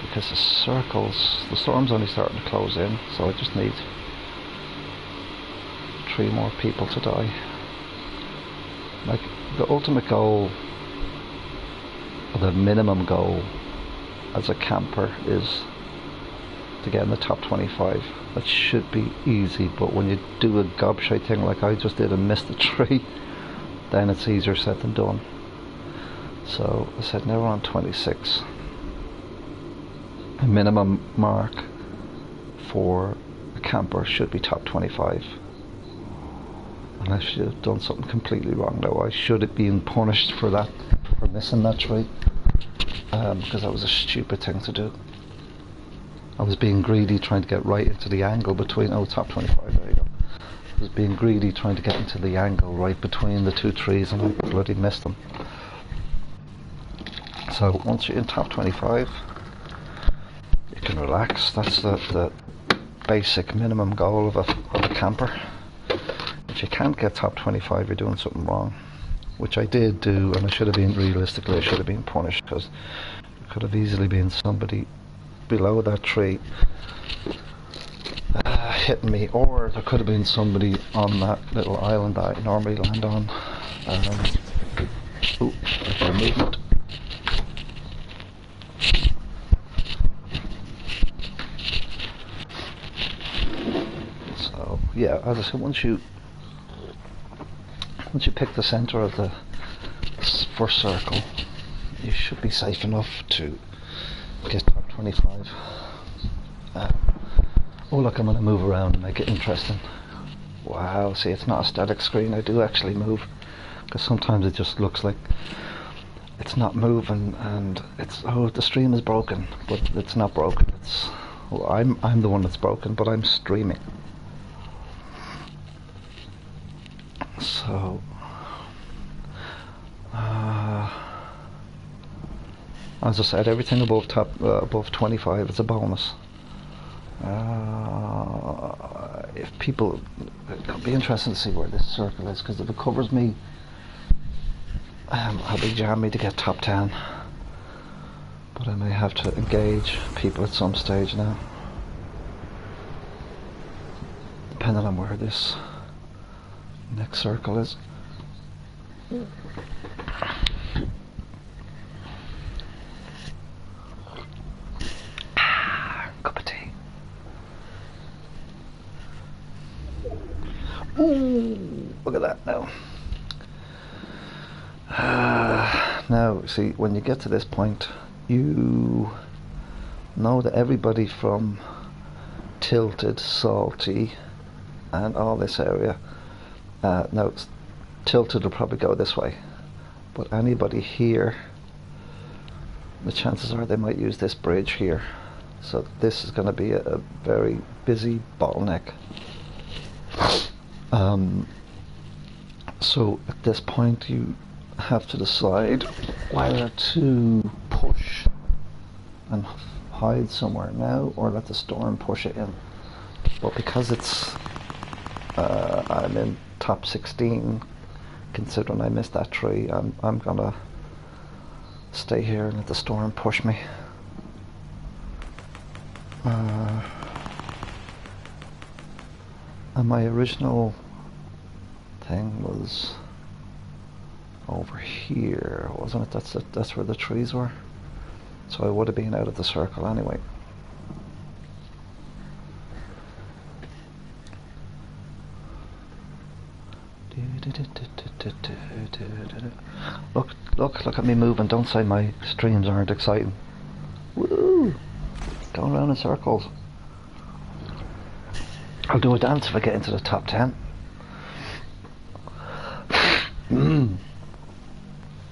because the circles, the storm's only starting to close in, so I just need 3 more people to die. Like, the ultimate goal, or the minimum goal as a camper, is to get in the top 25. That should be easy, but when you do a gobshite thing like I just did and missed the tree, then it's easier said than done. So I said now we're on 26. A minimum mark for a camper should be top 25. And I should have done something completely wrong now. I should have been punished for that, for missing that tree, because that was a stupid thing to do. I was being greedy trying to get right into the angle between, oh, top 25, there you go. I was being greedy trying to get into the angle right between the two trees, and I bloody missed them. So once you're in top 25, you can relax. That's the basic minimum goal of a camper. If you can't get top 25, you're doing something wrong, which I did do, and I should have been, realistically, I should have been punished, because it could have easily been somebody below that tree hitting me, or there could have been somebody on that little island that I normally land on. Ooh, there's movement. So yeah, as I said, once you pick the center of the first circle, you should be safe enough to get top 25. Oh look, I'm going to move around and make it interesting. Wow, see, it's not a static screen. I do actually move, because sometimes it just looks like it's not moving, and it's, oh, the stream is broken, but it's not broken. It's, well, I'm the one that's broken, but I'm streaming. So as I said, everything above 25 is a bonus. If people, it'll be interesting to see where this circle is, because if it covers me, I'll be jamming to get top 10. But I may have to engage people at some stage now, depending on where this next circle is. Cup of tea. Ooh, look at that now. Now, see, when you get to this point, you know that everybody from Tilted, Salty, and all this area, now Tilted will probably go this way, but anybody here, the chances are they might use this bridge here. So this is going to be a very busy bottleneck. So at this point you have to decide whether to push and hide somewhere now, or let the storm push it in. But because it's I'm in top 16, considering I missed that tree, I'm gonna stay here and let the storm push me. And my original thing was over here, wasn't it? That's where the trees were. So I would have been out of the circle anyway. Look at me moving. Don't say my streams aren't exciting. Woo! Going around in circles. I'll do a dance if I get into the top 10.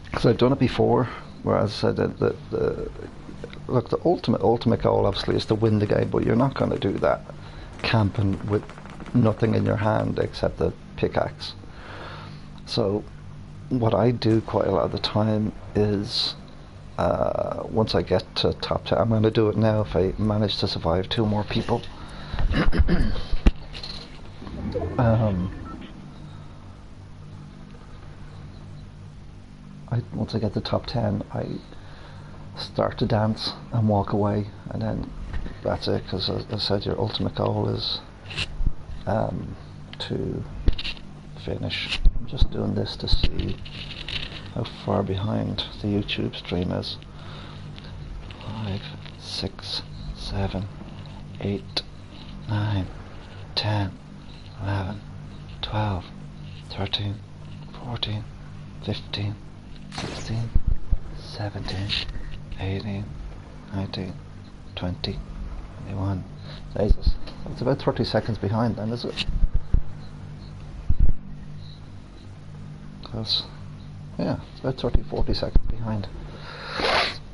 Because I've done it before, where, as I said, look, the ultimate goal obviously is to win the game, but you're not going to do that camping with nothing in your hand except the pickaxe. So what I do quite a lot of the time is, once I get to top 10, I'm going to do it now if I manage to survive 2 more people. Once I get to top 10, I start to dance and walk away, and then that's it, because as I said, your ultimate goal is to finish. I'm just doing this to see how far behind the YouTube stream is. 5, 6, 7, 8, 9, 10, 11, 12, 13, 14, 15, 16, 17, 18, 19, 20, 21. Jesus, it's about 30 seconds behind then, is it? Because, yeah, it's about 30, 40 seconds behind.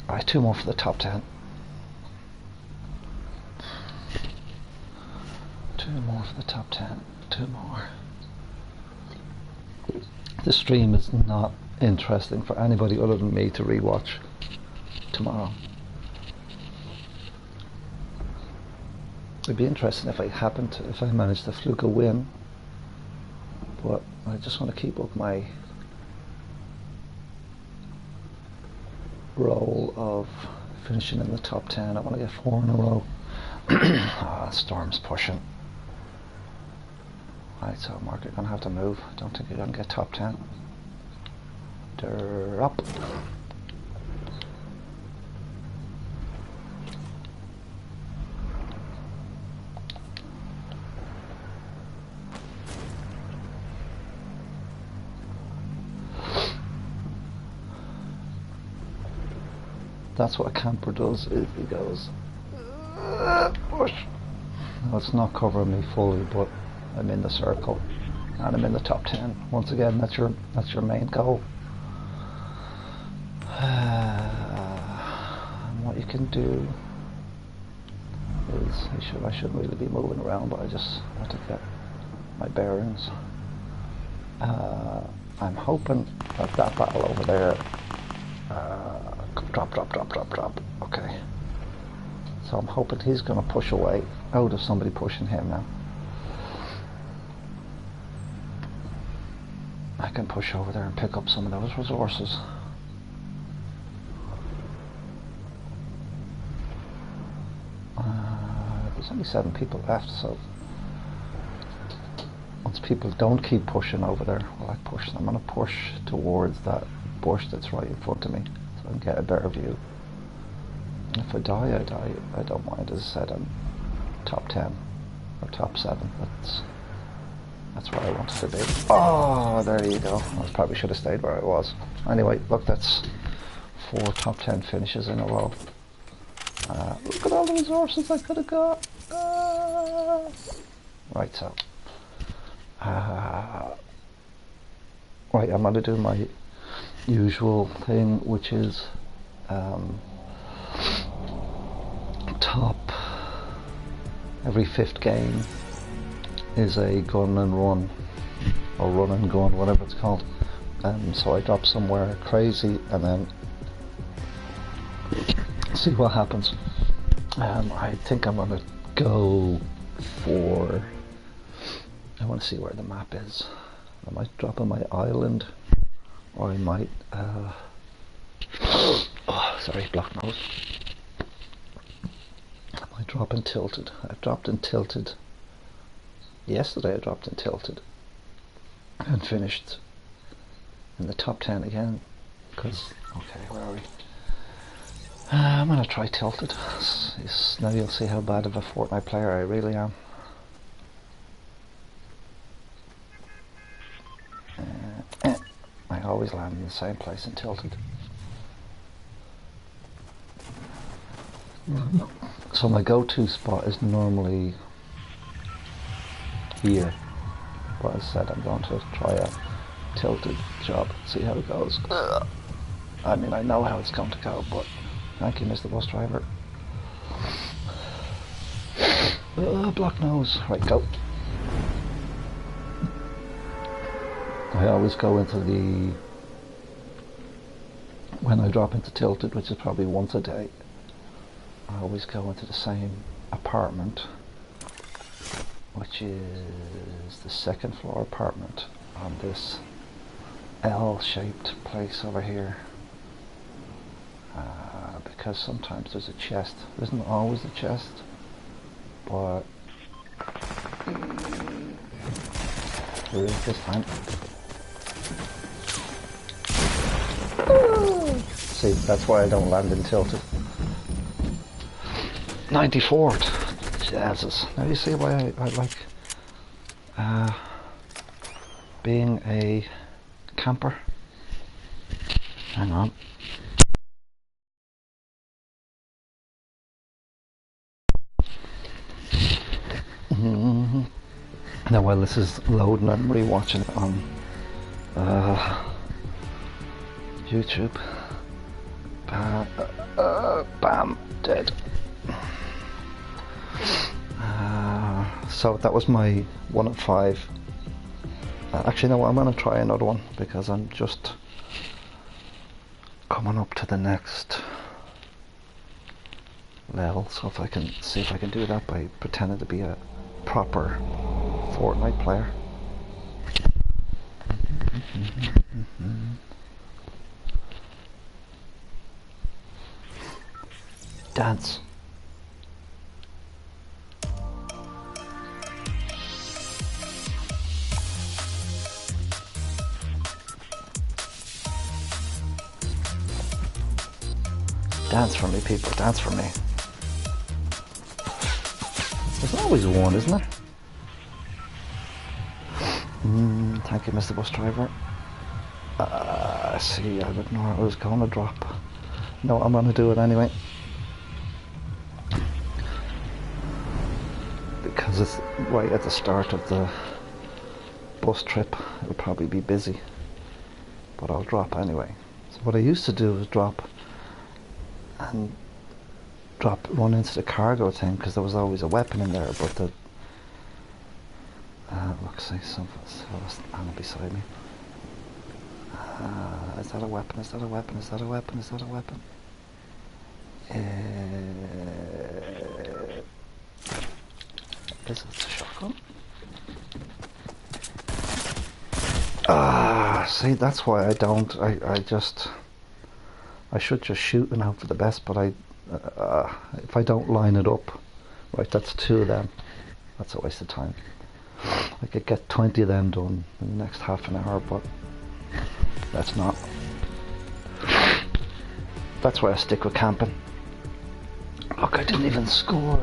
Alright, 2 more for the top 10. 2 more for the top 10. 2 more. This stream is not interesting for anybody other than me to rewatch tomorrow. It'd be interesting if I managed to fluke a win, but I just want to keep up my roll of finishing in the top 10. I want to get 4 in a row. Storm's pushing. Right, so Mark, you're going to have to move. I don't think you're going to get top 10. They're up. That's what a camper does, is he goes push. No, it's not covering me fully, but I'm in the circle and I'm in the top 10. Once again, that's your main goal. And what you can do is I shouldn't really be moving around, but I just want to get my bearings. I'm hoping that battle over there drop. Okay. So I'm hoping he's going to push away out of somebody pushing him now. I can push over there and pick up some of those resources. There's only 7 people left, so once people don't keep pushing over there, well, I push them. I'm going to push towards that bush that's right in front of me, so I can get a better view. And if I die, I die. I don't mind. As I said, I'm top 10 or top 7. That's where I wanted to be. Oh, there you go. I probably should have stayed where I was. Anyway, look, that's 4 top 10 finishes in a row. Look at all the resources I could have got. Right, so. Right, I'm going to do my usual thing, which is top. Every 5th game is a gun and run, or run and gun, whatever it's called. So I drop somewhere crazy and then see what happens. I think I'm gonna go for, I want to see where the map is. I might drop on my island, or I might oh, sorry, block nose. I might drop in Tilted. I've dropped in Tilted. Yesterday I dropped in Tilted and finished in the top 10 again, because, okay, where are we? I'm going to try Tilted. Now you'll see how bad of a Fortnite player I really am. I always land in the same place in Tilted. So my go-to spot is normally here, but as I said, I'm going to try a Tilted job, see how it goes. I mean, I know how it's going to go, but thank you, Mr. Bus Driver. Block nose. Right, go. I always go into the, when I drop into Tilted, which is probably once a day, I always go into the same apartment, which is the 2nd floor apartment on this L-shaped place over here. Because sometimes there's a chest. There isn't always a chest, but there is this time. See, that's why I don't land in Tilted. 94th. Jesus. Now you see why I like being a camper. Hang on. Now while this is loading, I'm rewatching it on YouTube. Bam, dead. So that was my 1 of 5. Actually, no, I'm going to try another one because I'm just coming up to the next level. So if I can see if I can do that by pretending to be a proper Fortnite player. Dance. Dance for me, people, dance for me. There's always one, isn't there? Thank you, Mr. Bus Driver. See, I didn't know I was going to drop. No, I'm going to do it anyway. Because it's right at the start of the bus trip. It'll probably be busy. But I'll drop anyway. So what I used to do was run into the cargo thing because there was always a weapon in there, but the look, see, someone's standing beside me. Is that a weapon? Is that a weapon? Is that a weapon? Is that a weapon? Is it a shotgun? See, that's why I don't. I should just shoot and hope for the best, but if I don't line it up, right, that's 2 of them. That's a waste of time. I could get 20 of them done in the next half an hour, but that's not. That's why I stick with camping. Look, I didn't even score.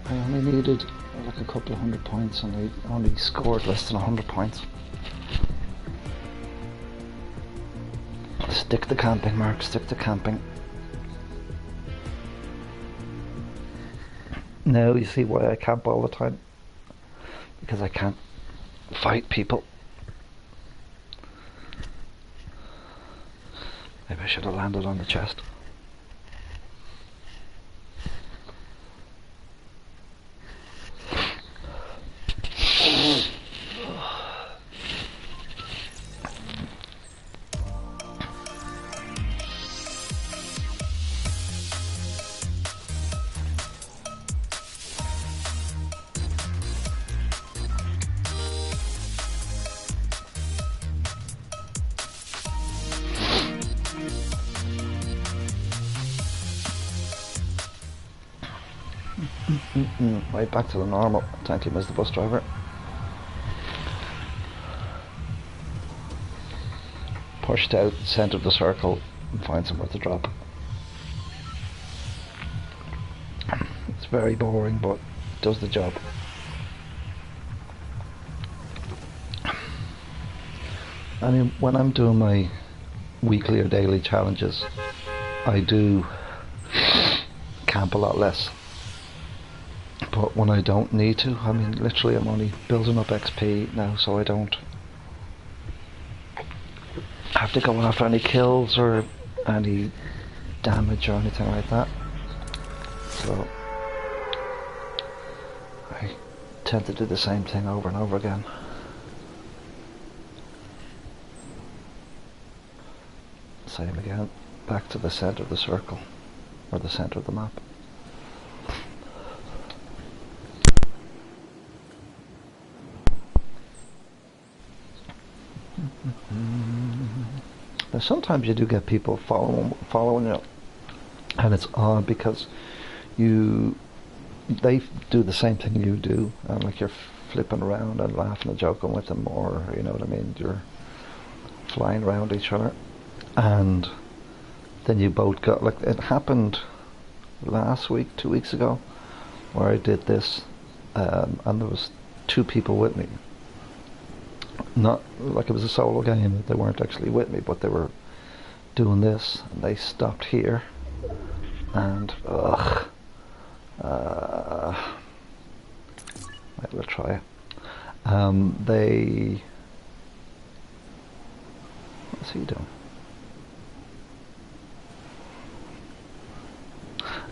I only needed like a couple of 100 points and I only scored less than 100 points. Stick to camping, Mark, stick to camping. Now you see why I camp all the time. Because I can't fight people. Maybe I should have landed on the chest. Right back to the normal. Thank you, Mr. Bus Driver. Pushed out, centre of the circle, and find somewhere to drop. It's very boring, but it does the job. I mean, when I'm doing my weekly or daily challenges, I do camp a lot less. But when I don't need to, I mean, literally I'm only building up XP now, so I don't have to go after any kills or any damage or anything like that. So I tend to do the same thing over and over again. Same again, back to the centre of the circle, or the centre of the map. Now sometimes you do get people following you, and it's odd because they do the same thing you do, and like you're flipping around and laughing and joking with them, or you know what I mean, you're flying around each other, and then you both got, like it happened last week, 2 weeks ago, where I did this, and there was 2 people with me. Not like it was a solo game. They weren't actually with me, but they were doing this, and they stopped here, and right, we'll try it. They, what's he doing?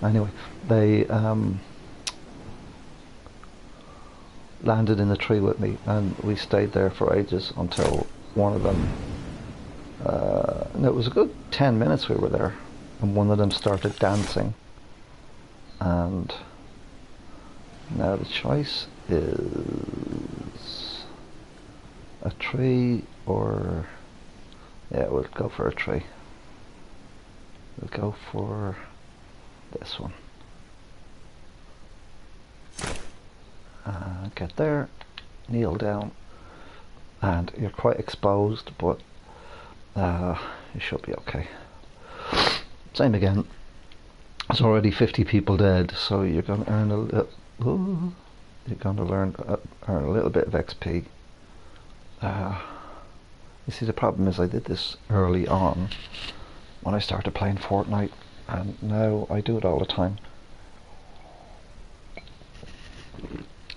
Anyway, they landed in the tree with me, and we stayed there for ages until one of them, and it was a good 10 minutes we were there, and one of them started dancing. And now the choice is a tree or, yeah, we'll go for a tree. We'll go for this one. Get there, kneel down, and you're quite exposed, but you should be okay. Same again. There's already 50 people dead, so you're going to earn a little. You're going to earn a little bit of XP. You see, the problem is I did this early on when I started playing Fortnite, and now I do it all the time.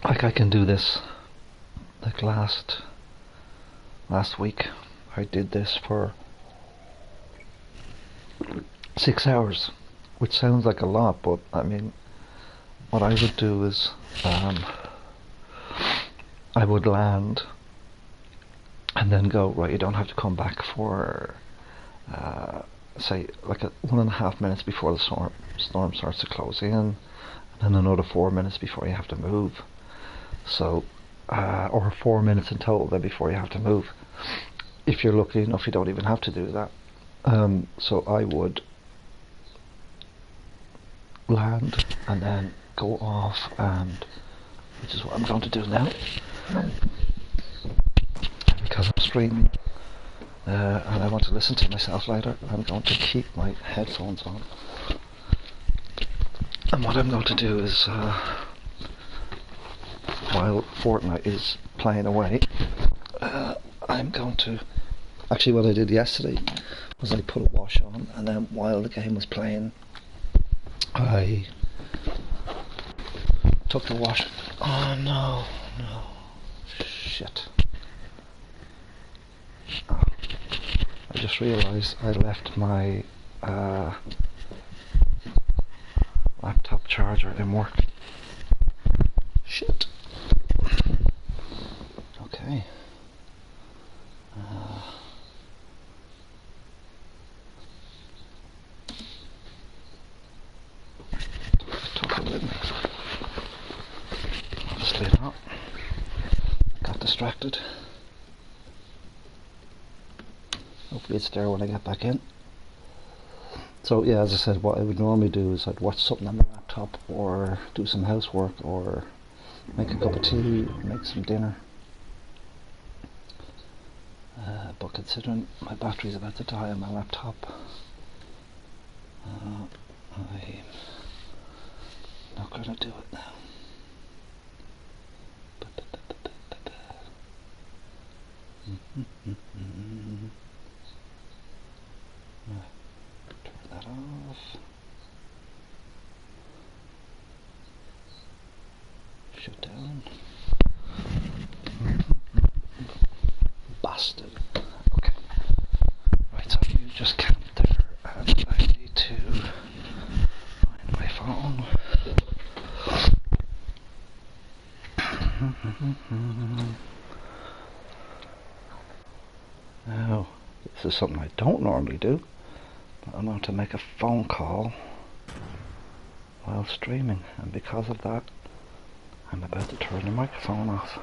Like I can do this. Like last week, I did this for 6 hours, which sounds like a lot, but I mean, what I would do is I would land and then go, right, you don't have to come back for say like 1.5 minutes before the storm starts to close in, and then another 4 minutes before you have to move. So or 4 minutes in total then before you have to move. If you're lucky enough, you don't even have to do that. So I would land and then go off, and which is what I'm going to do now because I'm streaming, and I want to listen to myself later. I'm going to keep my headphones on, and what I'm going to do is while Fortnite is playing away, I'm going to, actually what I did yesterday was I put a wash on, and then while the game was playing I took the wash. Oh no, shit. Oh, I just realised I left my laptop charger in work. Shit. Okay. Took it with me. Obviously not. Got distracted. Hopefully it's there when I get back in. So yeah, as I said, what I would normally do is I'd watch something on my laptop, or do some housework, or make a cup of tea, make some dinner. But considering my battery's about to die on my laptop, I'm not going to do it now. Turn that off. Shut down. Bastard. Okay. Right, so you just camp there, and I need to find my phone. Now, this is something I don't normally do, but I'm going to make a phone call while streaming, and because of that, I'm about to turn the microphone off.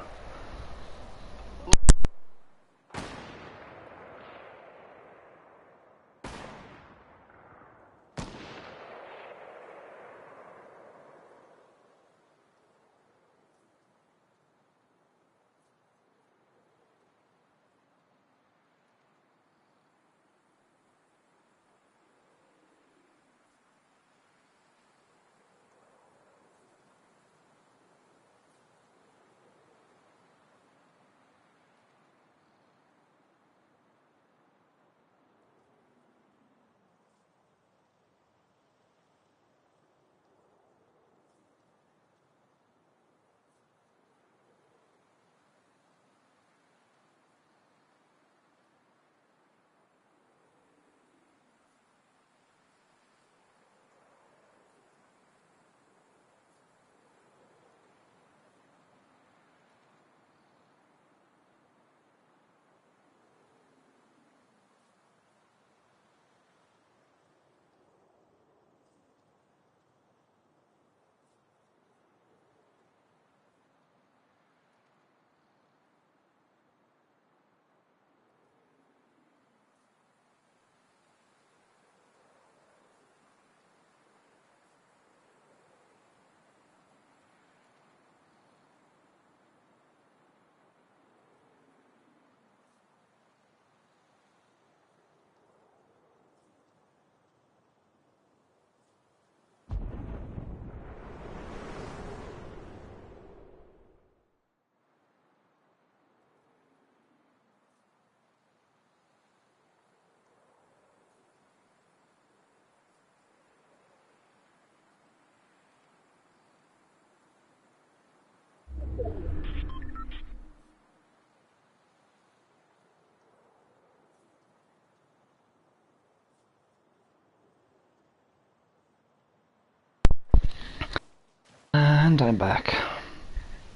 And I'm back.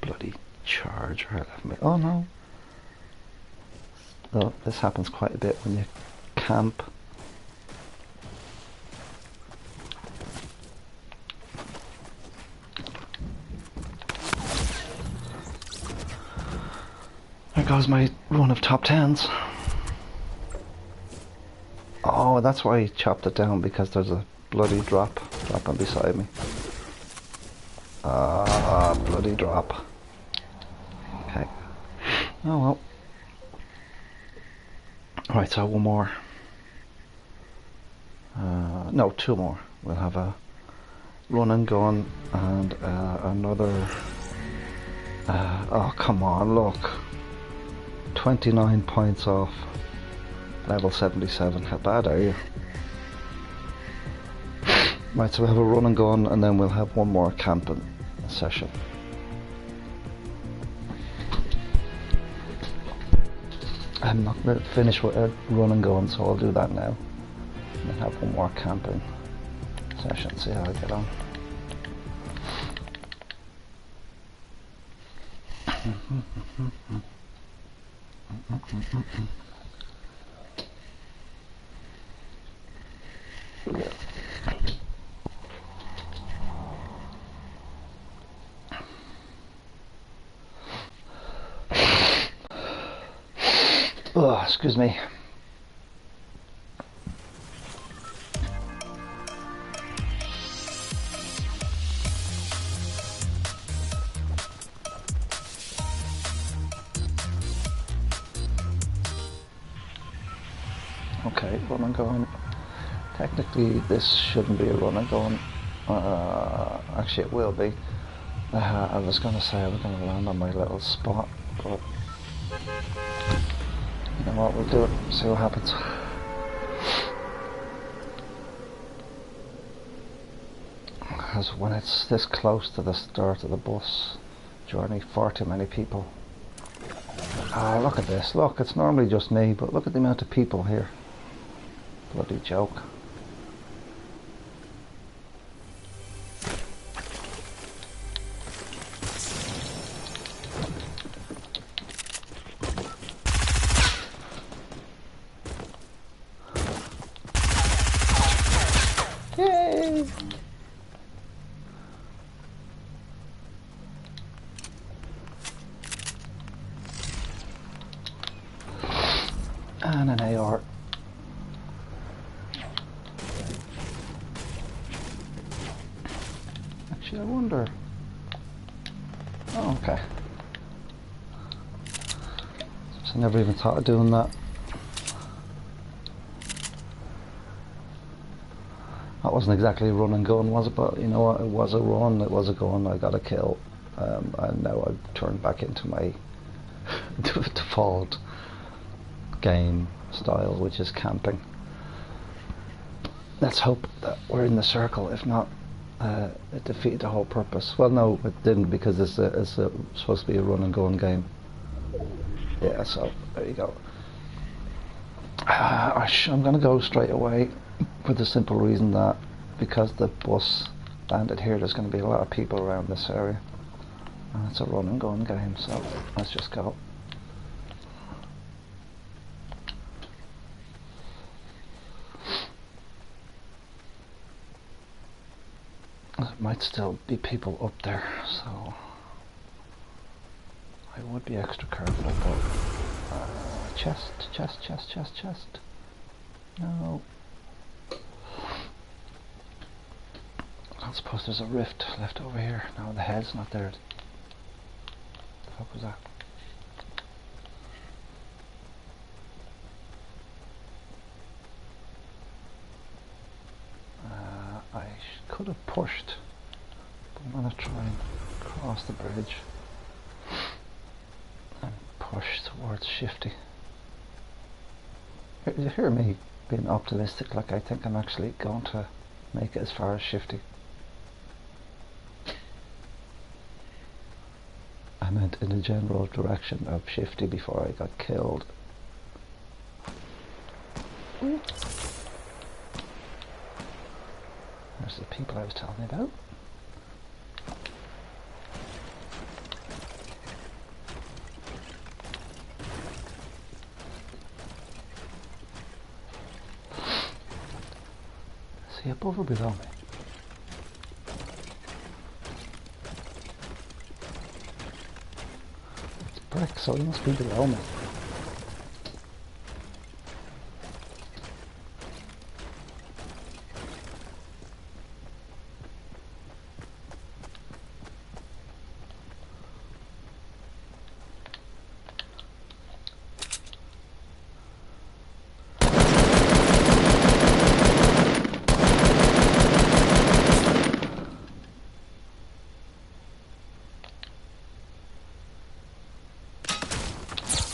Bloody charger left me. Oh no. Oh, this happens quite a bit when you camp. There goes my run of top 10s. Oh, that's why he chopped it down, because there's a bloody drop dropping beside me. Ah, bloody drop. Okay. Oh well. Right, so one more. No, two more. We'll have a run and gun and another. Oh, come on, look. 29 points off level 77. How bad are you? Right, so we have a run and gun, and then we'll have one more camping session. I'm not going to finish with a run and gun, so I'll do that now. And then have one more camping session, see how I get on. Oh, excuse me. Okay, run and gun. Technically this shouldn't be a run and gun. Actually it will be. I was going to say I was going to land on my little spot, but you know what, we'll do it, see what happens. Because when it's this close to the start of the bus journey, far too many people. Ah, look at this, look, it's normally just me, but look at the amount of people here. Bloody joke. Yay! And an AR. Actually, I wonder. Oh, okay. I never even thought of doing that. That wasn't exactly a run and gun, was it? But you know what? It was a run. It was a gun. I got a kill, and now I've turned back into my default game style, which is camping. Let's hope that we're in the circle. If not, it defeated the whole purpose. Well, no, it didn't, because it's supposed to be a run and gun game. Yeah, so there you go. I'm gonna go straight away for the simple reason that because the bus landed here, there's going to be a lot of people around this area, and it's a run and gun game, so let's just go. There might still be people up there, so I would be extra careful, but chest. No. I suppose there's a rift left over here. No, the head's not there. The fuck was that? I could have pushed, but I'm gonna try and cross the bridge and push towards Shifty. You hear me being optimistic, like I think I'm actually going to make it as far as Shifty. I meant in the general direction of Shifty before I got killed. There's the people I was telling you about. cover below me. It's brick, so he must be below me.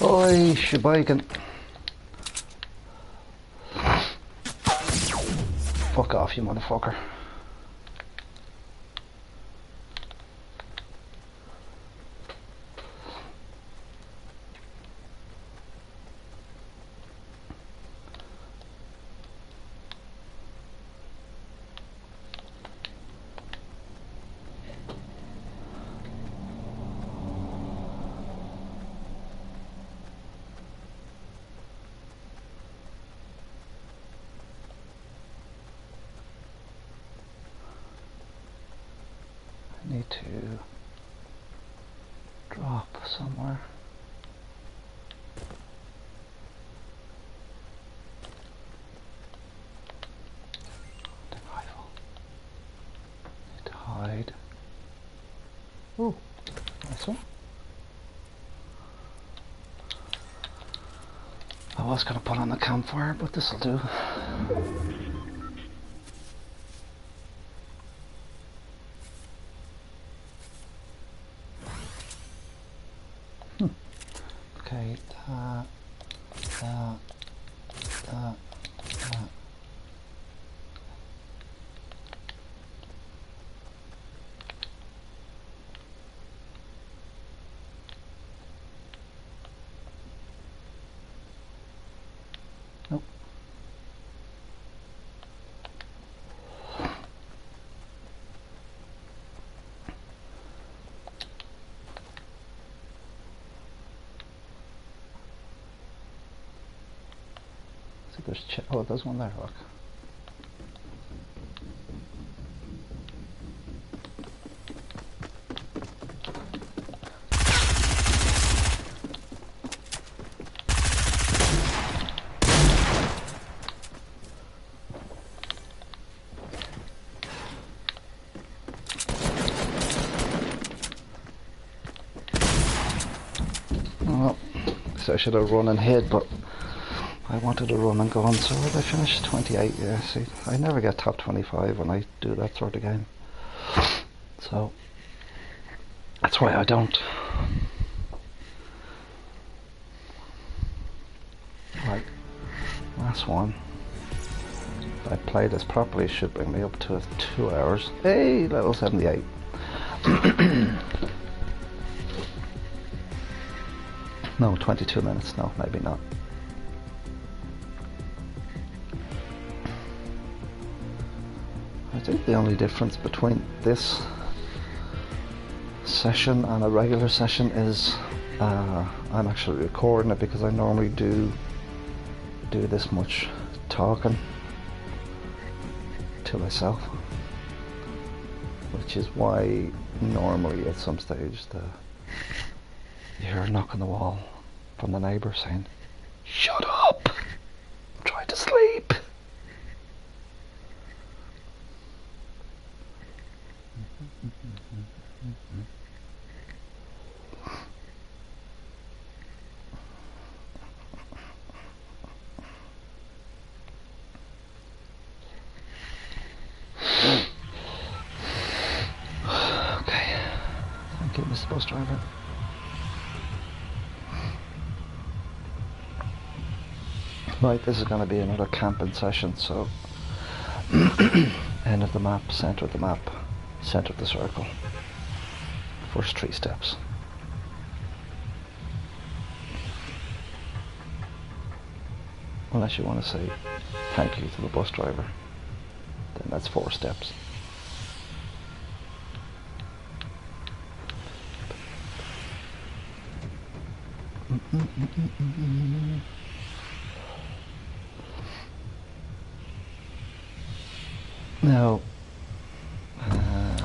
Oi, shebaiken. Fuck off, you motherfucker. Need to drop somewhere. Need to hide. Ooh, nice one. I was going to put on the campfire, but this'll do. Okay, that. Nope. See, there's oh, there's one there, look. Well, so I should have run and hid, but I wanted to run and gun, so I finished 28, yeah, see, I never get top 25 when I do that sort of game. So, that's why I don't. Right, last one. If I play this properly, it should bring me up to 2 hours. Hey, level 78. No, 22 minutes, no, maybe not. I think the only difference between this session and a regular session is I'm actually recording it, because I normally do this much talking to myself, which is why normally at some stage you hear a knock on the wall from the neighbour saying, "Shut up! I'm trying to sleep." Okay, thank you, Mr. Bus Driver. Right, this is going to be another camping session, so end of the map, centre of the map, centre of the circle. First 3 steps. Unless you want to say thank you to the bus driver, then that's 4 steps. Now, I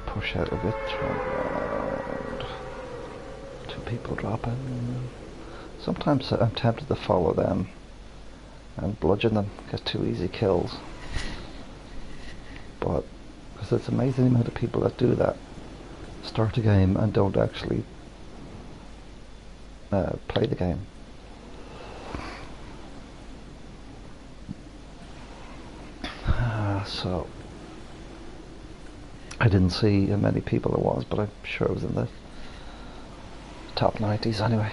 push out a bit, turn around, two people dropping. Sometimes I'm tempted to follow them and bludgeon them, get 2 easy kills. But, because it's amazing the amount of people that do that, start a game and don't actually play the game. So I didn't see how many people there was, but I'm sure it was in the top 90s anyway.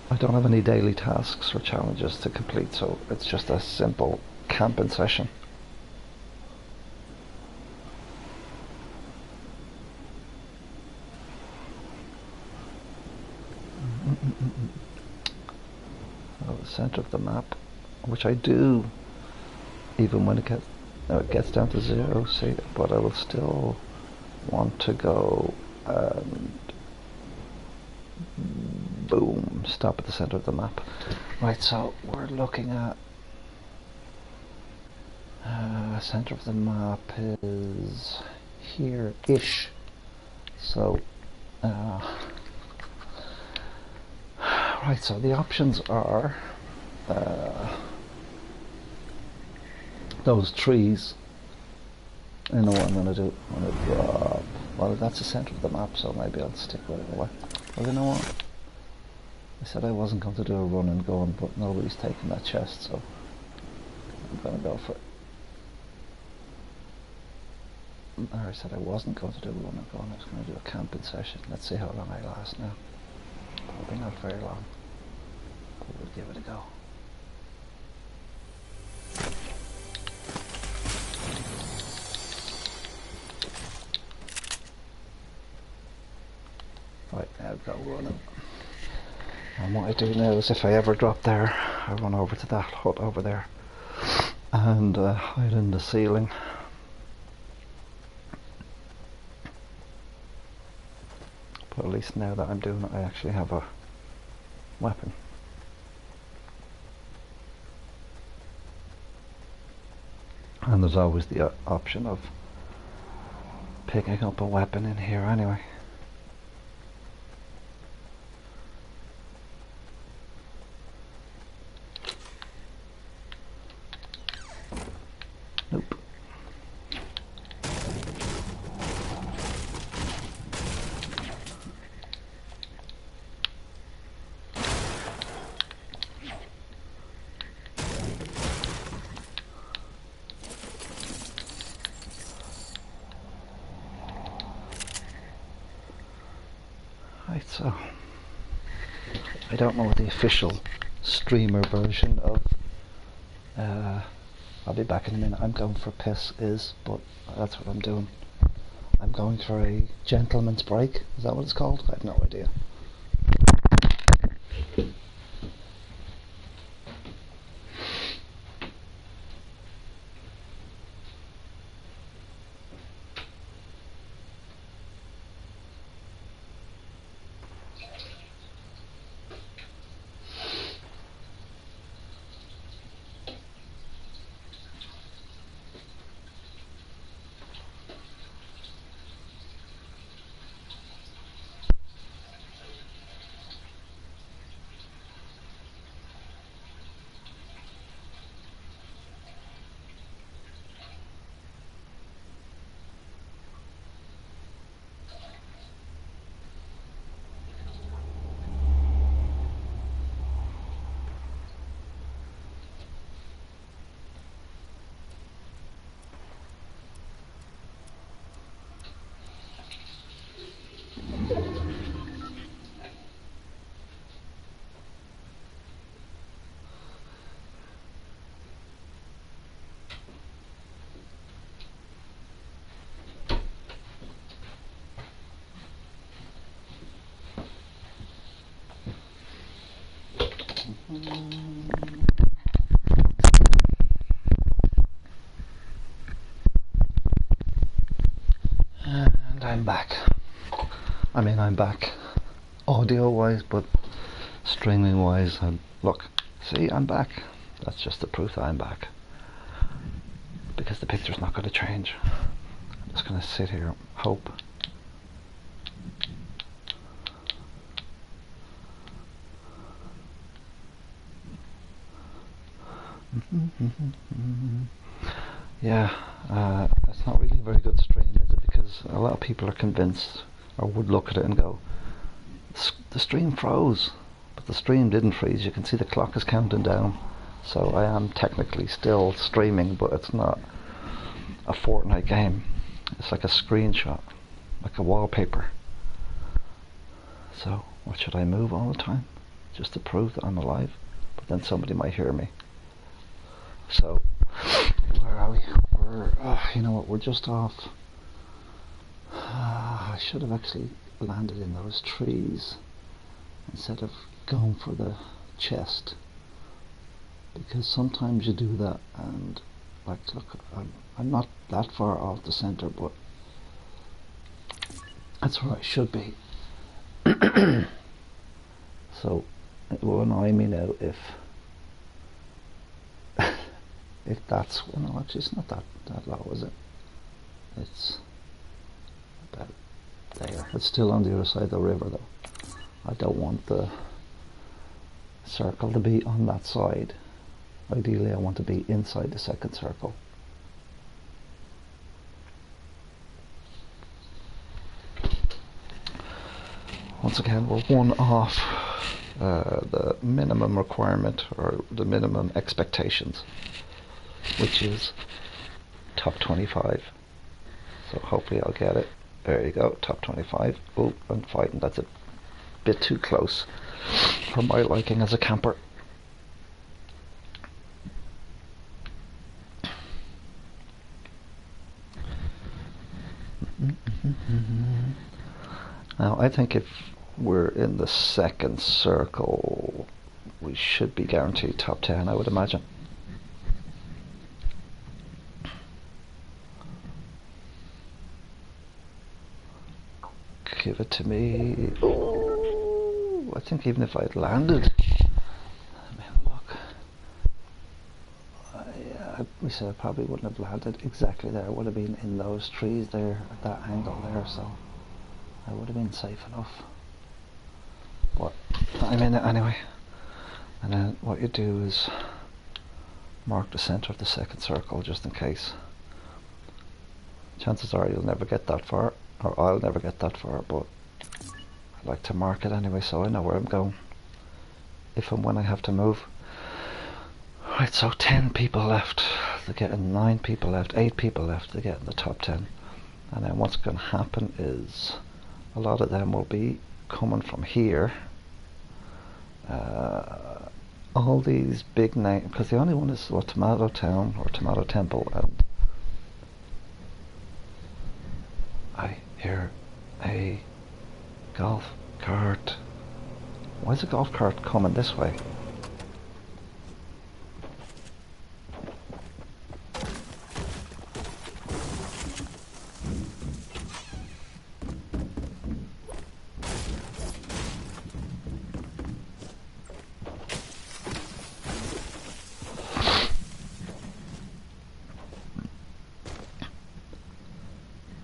I don't have any daily tasks or challenges to complete, so it's just a simple camping session. So the center of the map, which I do even when it gets down to 0, see, but I will still want to go and boom, stop at the center of the map. Right, so we're looking at center of the map is here-ish. So right, so the options are those trees. I know what I'm going to do. I'm going to drop. Well, that's the center of the map, so maybe I'll stick with it away. Well, you know what? I said I wasn't going to do a run and gun, but nobody's taking that chest, so I'm going to go for it. Or I said I wasn't going to do a run and gun, I was going to do a camping session. Let's see how long I last now. Probably not very long, but we'll give it a go. Right, now I've got running. And what I do now is if I ever drop there, I run over to that hut over there and hide in the ceiling. But at least now that I'm doing it, I actually have a weapon. And there's always the option of picking up a weapon in here anyway. Nope. Right, so I don't know what the official streamer version of I'll be back in a minute, I'm going for a piss is, but that's what I'm doing. I'm going for a gentleman's break, is that what it's called? I have no idea. And I'm back. I mean, I'm back audio wise, but streaming wise, and look, see, I'm back. That's just the proof that I'm back. because the picture's not going to change. I'm just going to sit here, hope. Yeah, it's not really a very good stream, is it? Because a lot of people are convinced, or would look at it and go, the stream froze, but the stream didn't freeze. You can see the clock is counting down, so I am technically still streaming, but it's not a Fortnite game. It's like a screenshot, like a wallpaper. So what, should I move all the time just to prove that I'm alive? But then somebody might hear me. So where are we? We're you know what, we're just off. I should have actually landed in those trees instead of going for the chest, because sometimes you do that, and like, look, I'm not that far off the center, but that's where I should be. So it will annoy me now if that's, well, no, actually it's not that low, is it? It's about there. It's still on the other side of the river though. I don't want the circle to be on that side. Ideally I want to be inside the second circle. Once again, we're one off the minimum requirement, or the minimum expectations, which is top 25. So hopefully I'll get it. There you go, top 25. Oh, I'm fighting. That's a bit too close for my liking as a camper. Now I think if we're in the second circle, we should be guaranteed top 10, I would imagine. Give it to me. Oh, I think even if I'd landed, let me have a look. We said I probably wouldn't have landed exactly there. I would have been in those trees there at that angle there, so I would have been safe enough. But I'm in it anyway. And then what you do is mark the center of the second circle just in case. Chances are you'll never get that far, or I'll never get that far, but I like to mark it anyway so I know where I'm going if and when I have to move. Right, so 10 people left. They're getting 9 people left, 8 people left to get in the top 10. And then what's going to happen is a lot of them will be coming from here. All these big names, because the only one is what, Tomato Town or Tomato Temple, and I hear a golf cart. Why is a golf cart coming this way?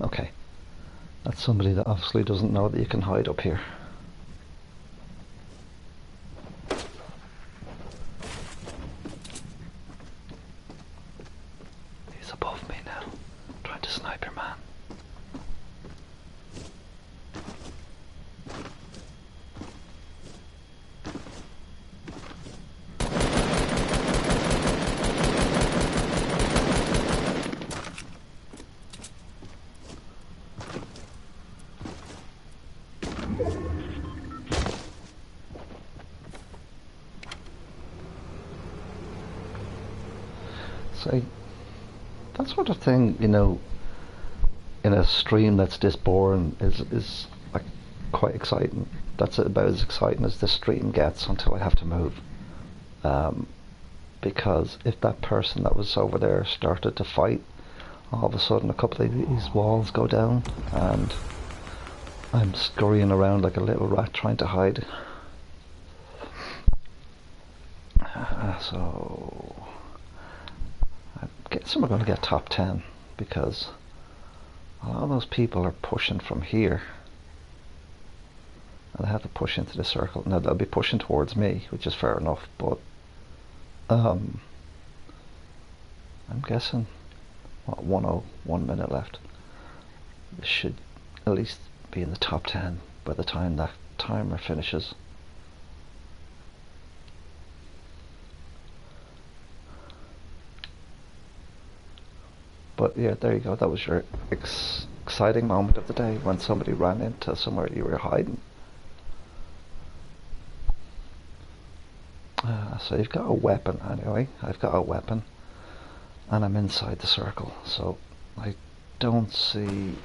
Okay, that's somebody that obviously doesn't know that you can hide up here. He's above me now, trying to snipe your man. See, that sort of thing, you know, in a stream that's this boring is like quite exciting. That's about as exciting as this stream gets until I have to move. Because if that person that was over there started to fight, all of a sudden a couple of these walls go down and I'm scurrying around like a little rat trying to hide. So guessing we're going to get top 10 because a lot of those people are pushing from here. And they have to push into the circle. Now they'll be pushing towards me, which is fair enough, but I'm guessing, what, 1 minute left. This should at least be in the top 10 by the time that timer finishes. But yeah, there you go. That was your exciting moment of the day when somebody ran into somewhere you were hiding. So you've got a weapon anyway. I've got a weapon and I'm inside the circle, so I don't see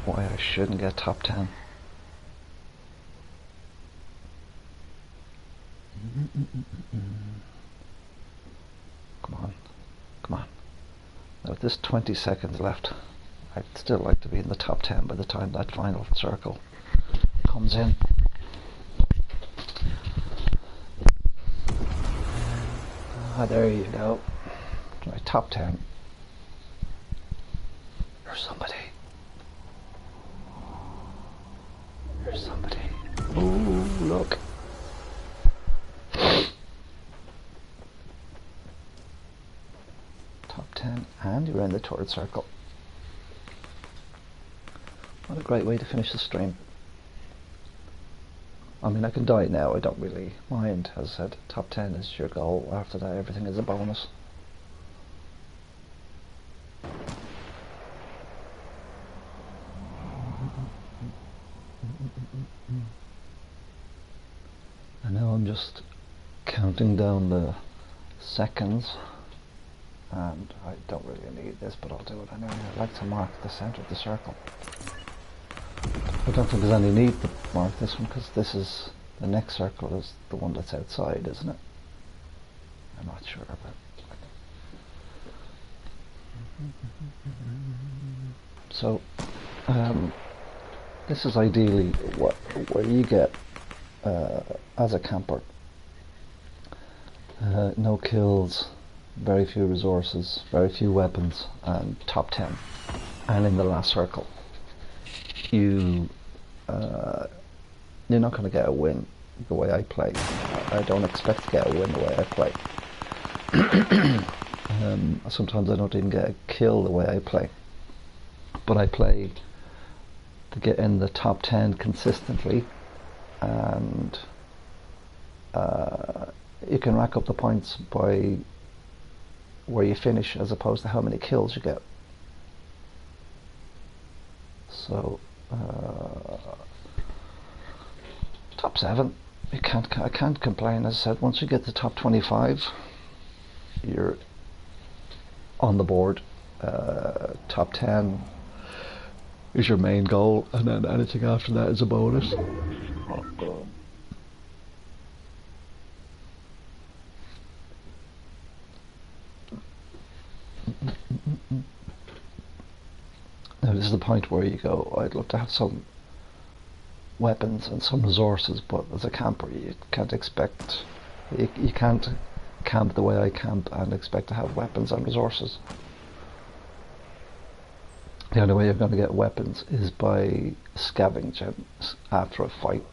why I shouldn't get top 10. Come on, come on. Now with this 20 seconds left, I'd still like to be in the top 10 by the time that final circle comes in. There you go. Right, top 10. There's somebody. There's somebody. Ooh, look. Top 10, and you're in the third circle. What a great way to finish the stream. I mean, I can die now, I don't really mind. As I said, top 10 is your goal. After that, everything is a bonus. And now I'm just counting down the seconds. And I don't really need this, but I'll do it anyway. I'd like to mark the centre of the circle. I don't think there's any need to mark this one because this is the next circle is the one that's outside, isn't it? I'm not sure, but so this is ideally where you get as a camper. No kills, very few resources, very few weapons, and top 10. And in the last circle, you're not going to get a win the way I play. I don't expect to get a win the way I play. Sometimes I don't even get a kill the way I play. But I play to get in the top 10 consistently, and you can rack up the points by where you finish as opposed to how many kills you get. So top 7, I can't complain. As I said, once you get to top 25, you're on the board. Top 10 is your main goal, and then anything after that is a bonus. Now this is the point where you go, I'd love to have some weapons and some resources, but as a camper you can't expect, you can't camp the way I camp and expect to have weapons and resources. The only way you're going to get weapons is by scavenging after a fight.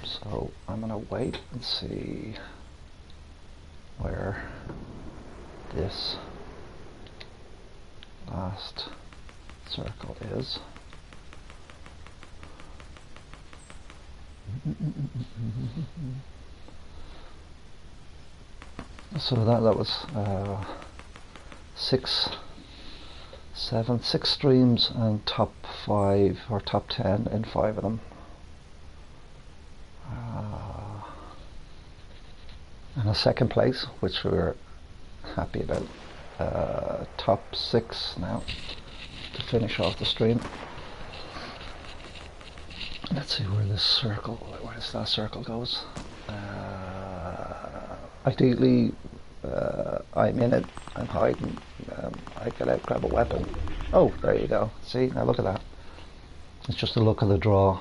So I'm going to wait and see where this last circle is. So that was 6 streams and top 5 or top 10 in 5 of them. And a second place, which we're happy about. Top 6 now to finish off the stream. Let's see where this last circle goes. Ideally, I'm in it, I'm hiding, I get out, grab a weapon. Oh, there you go. See, now look at that. It's just a look of the draw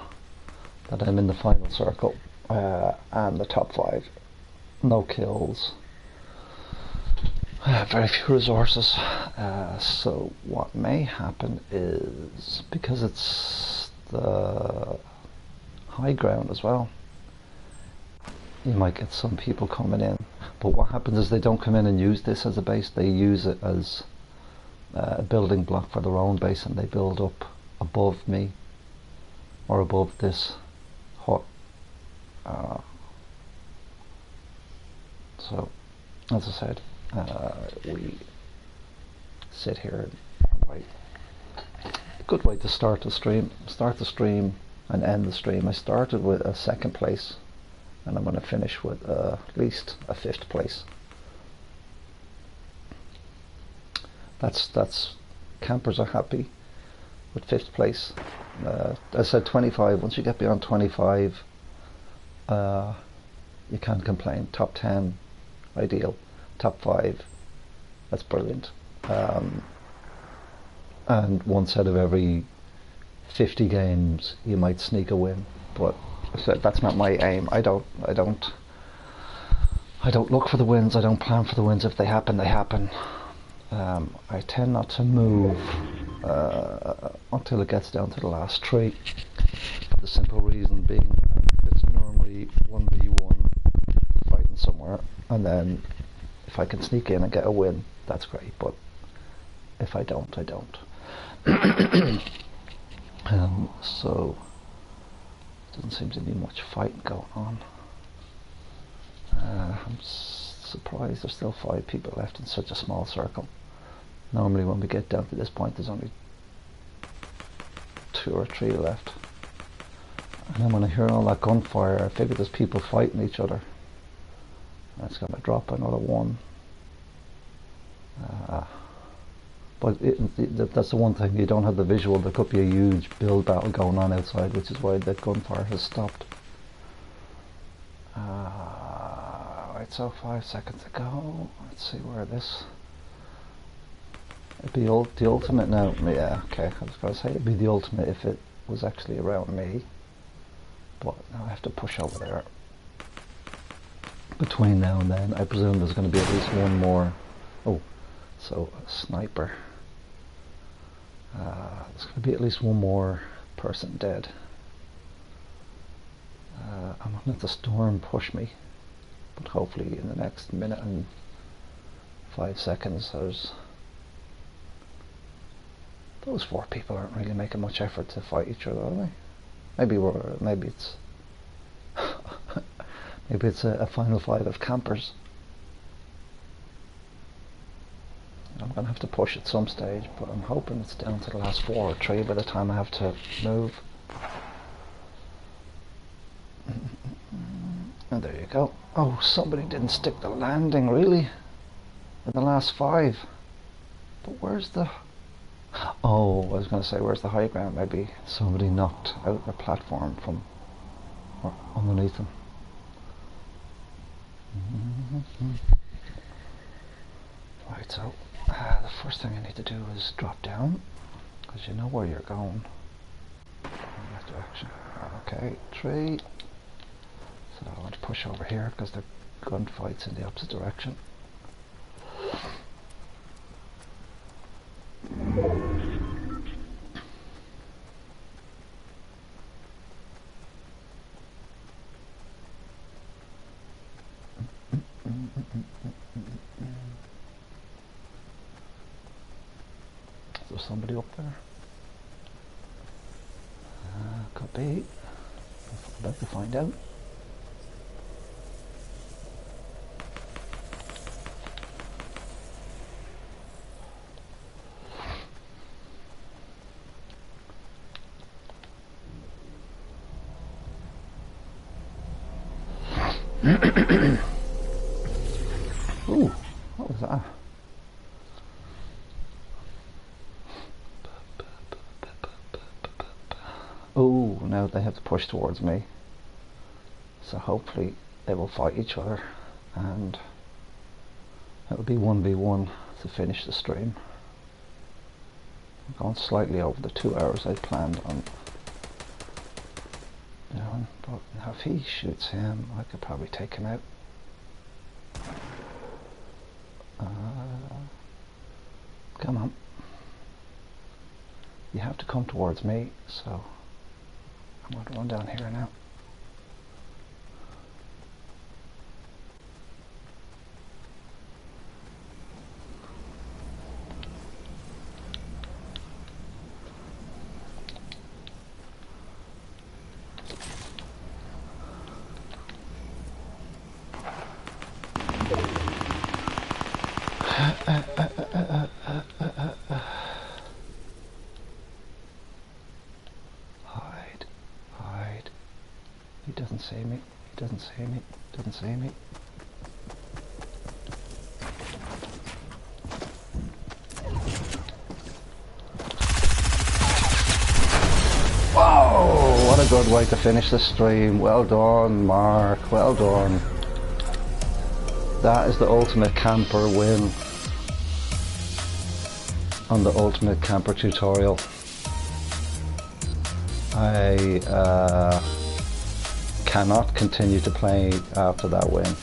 that I'm in the final circle. and the top 5. No kills, very few resources. So what may happen is, because it's the high ground as well, you might get some people coming in, but what happens is they don't come in and use this as a base. They use it as a building block for their own base, and they build up above me or above this hut. So as I said, we sit here and wait. A good way to start the stream and end the stream. I started with a 2nd place, and I'm going to finish with at least a 5th place. That's campers are happy with 5th place. I said 25. Once you get beyond 25, you can't complain. Top 10, ideal. Top 5, that's brilliant. And once out of every 50 games, you might sneak a win. But so that's not my aim. I don't look for the wins. I don't plan for the wins. If they happen, they happen. I tend not to move until it gets down to the last 3. The simple reason being that it's normally 1v1 fighting somewhere, and then if I can sneak in and get a win, that's great. But if I don't, I don't. So doesn't seem to be much fighting going on. I'm surprised there's still 5 people left in such a small circle. Normally when we get down to this point there's only 2 or 3 left. And then when I hear all that gunfire, I figure there's people fighting each other. That's going to drop another 1. But that's the one thing, you don't have the visual. There could be a huge build battle going on outside, which is why the gunfire has stopped. Right, so 5 seconds ago. Let's see where this... It'd be the ultimate now. Yeah, okay, I was going to say it'd be the ultimate if it was actually around me. But now I have to push over there. Between now and then, I presume there's going to be at least 1 more. Oh, so a sniper. There's going to be at least 1 more person dead. I'm going to let the storm push me, but hopefully in the next minute and 5 seconds there's... Those 4 people aren't really making much effort to fight each other, are they? Maybe it's maybe it's a final 5 of campers. I'm going to have to push at some stage, but I'm hoping it's down to the last 4 or 3 by the time I have to move. And there you go. Oh, somebody didn't stick the landing, really? In the last 5. But where's the... Oh, I was going to say, where's the high ground? Maybe somebody knocked out the platform from underneath them. Right, so the first thing I need to do is drop down, because you know where you're going in that direction. Okay, 3. So I want to push over here because the gunfight's in the opposite direction. Is there somebody up there? Could be. I'm about to find out. Ooh, what was that? Oh, now they have to push towards me. So hopefully they will fight each other and it'll be 1v1 to finish the stream. I'm going slightly over the 2 hours I planned on doing. man, but if he shoots him, I could probably take him out. Come on. You have to come towards me, so I'm going to run down here now. Hide, hide. He doesn't see me. He doesn't see me. Doesn't see me. Whoa! What a good way to finish the stream. Well done, Mark. Well done. That is the ultimate camper win on the ultimate camper tutorial. I cannot continue to play after that win.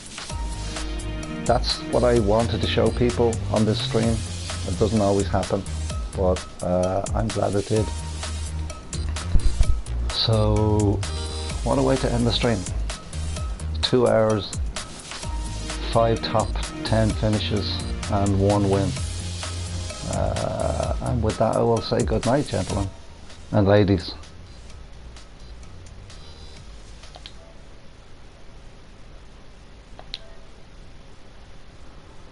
That's what I wanted to show people on this stream. It doesn't always happen, but I'm glad it did. So, what a way to end the stream. 2 hours, 5 top 10 finishes and 1 win. And with that I will say good night, gentlemen and ladies.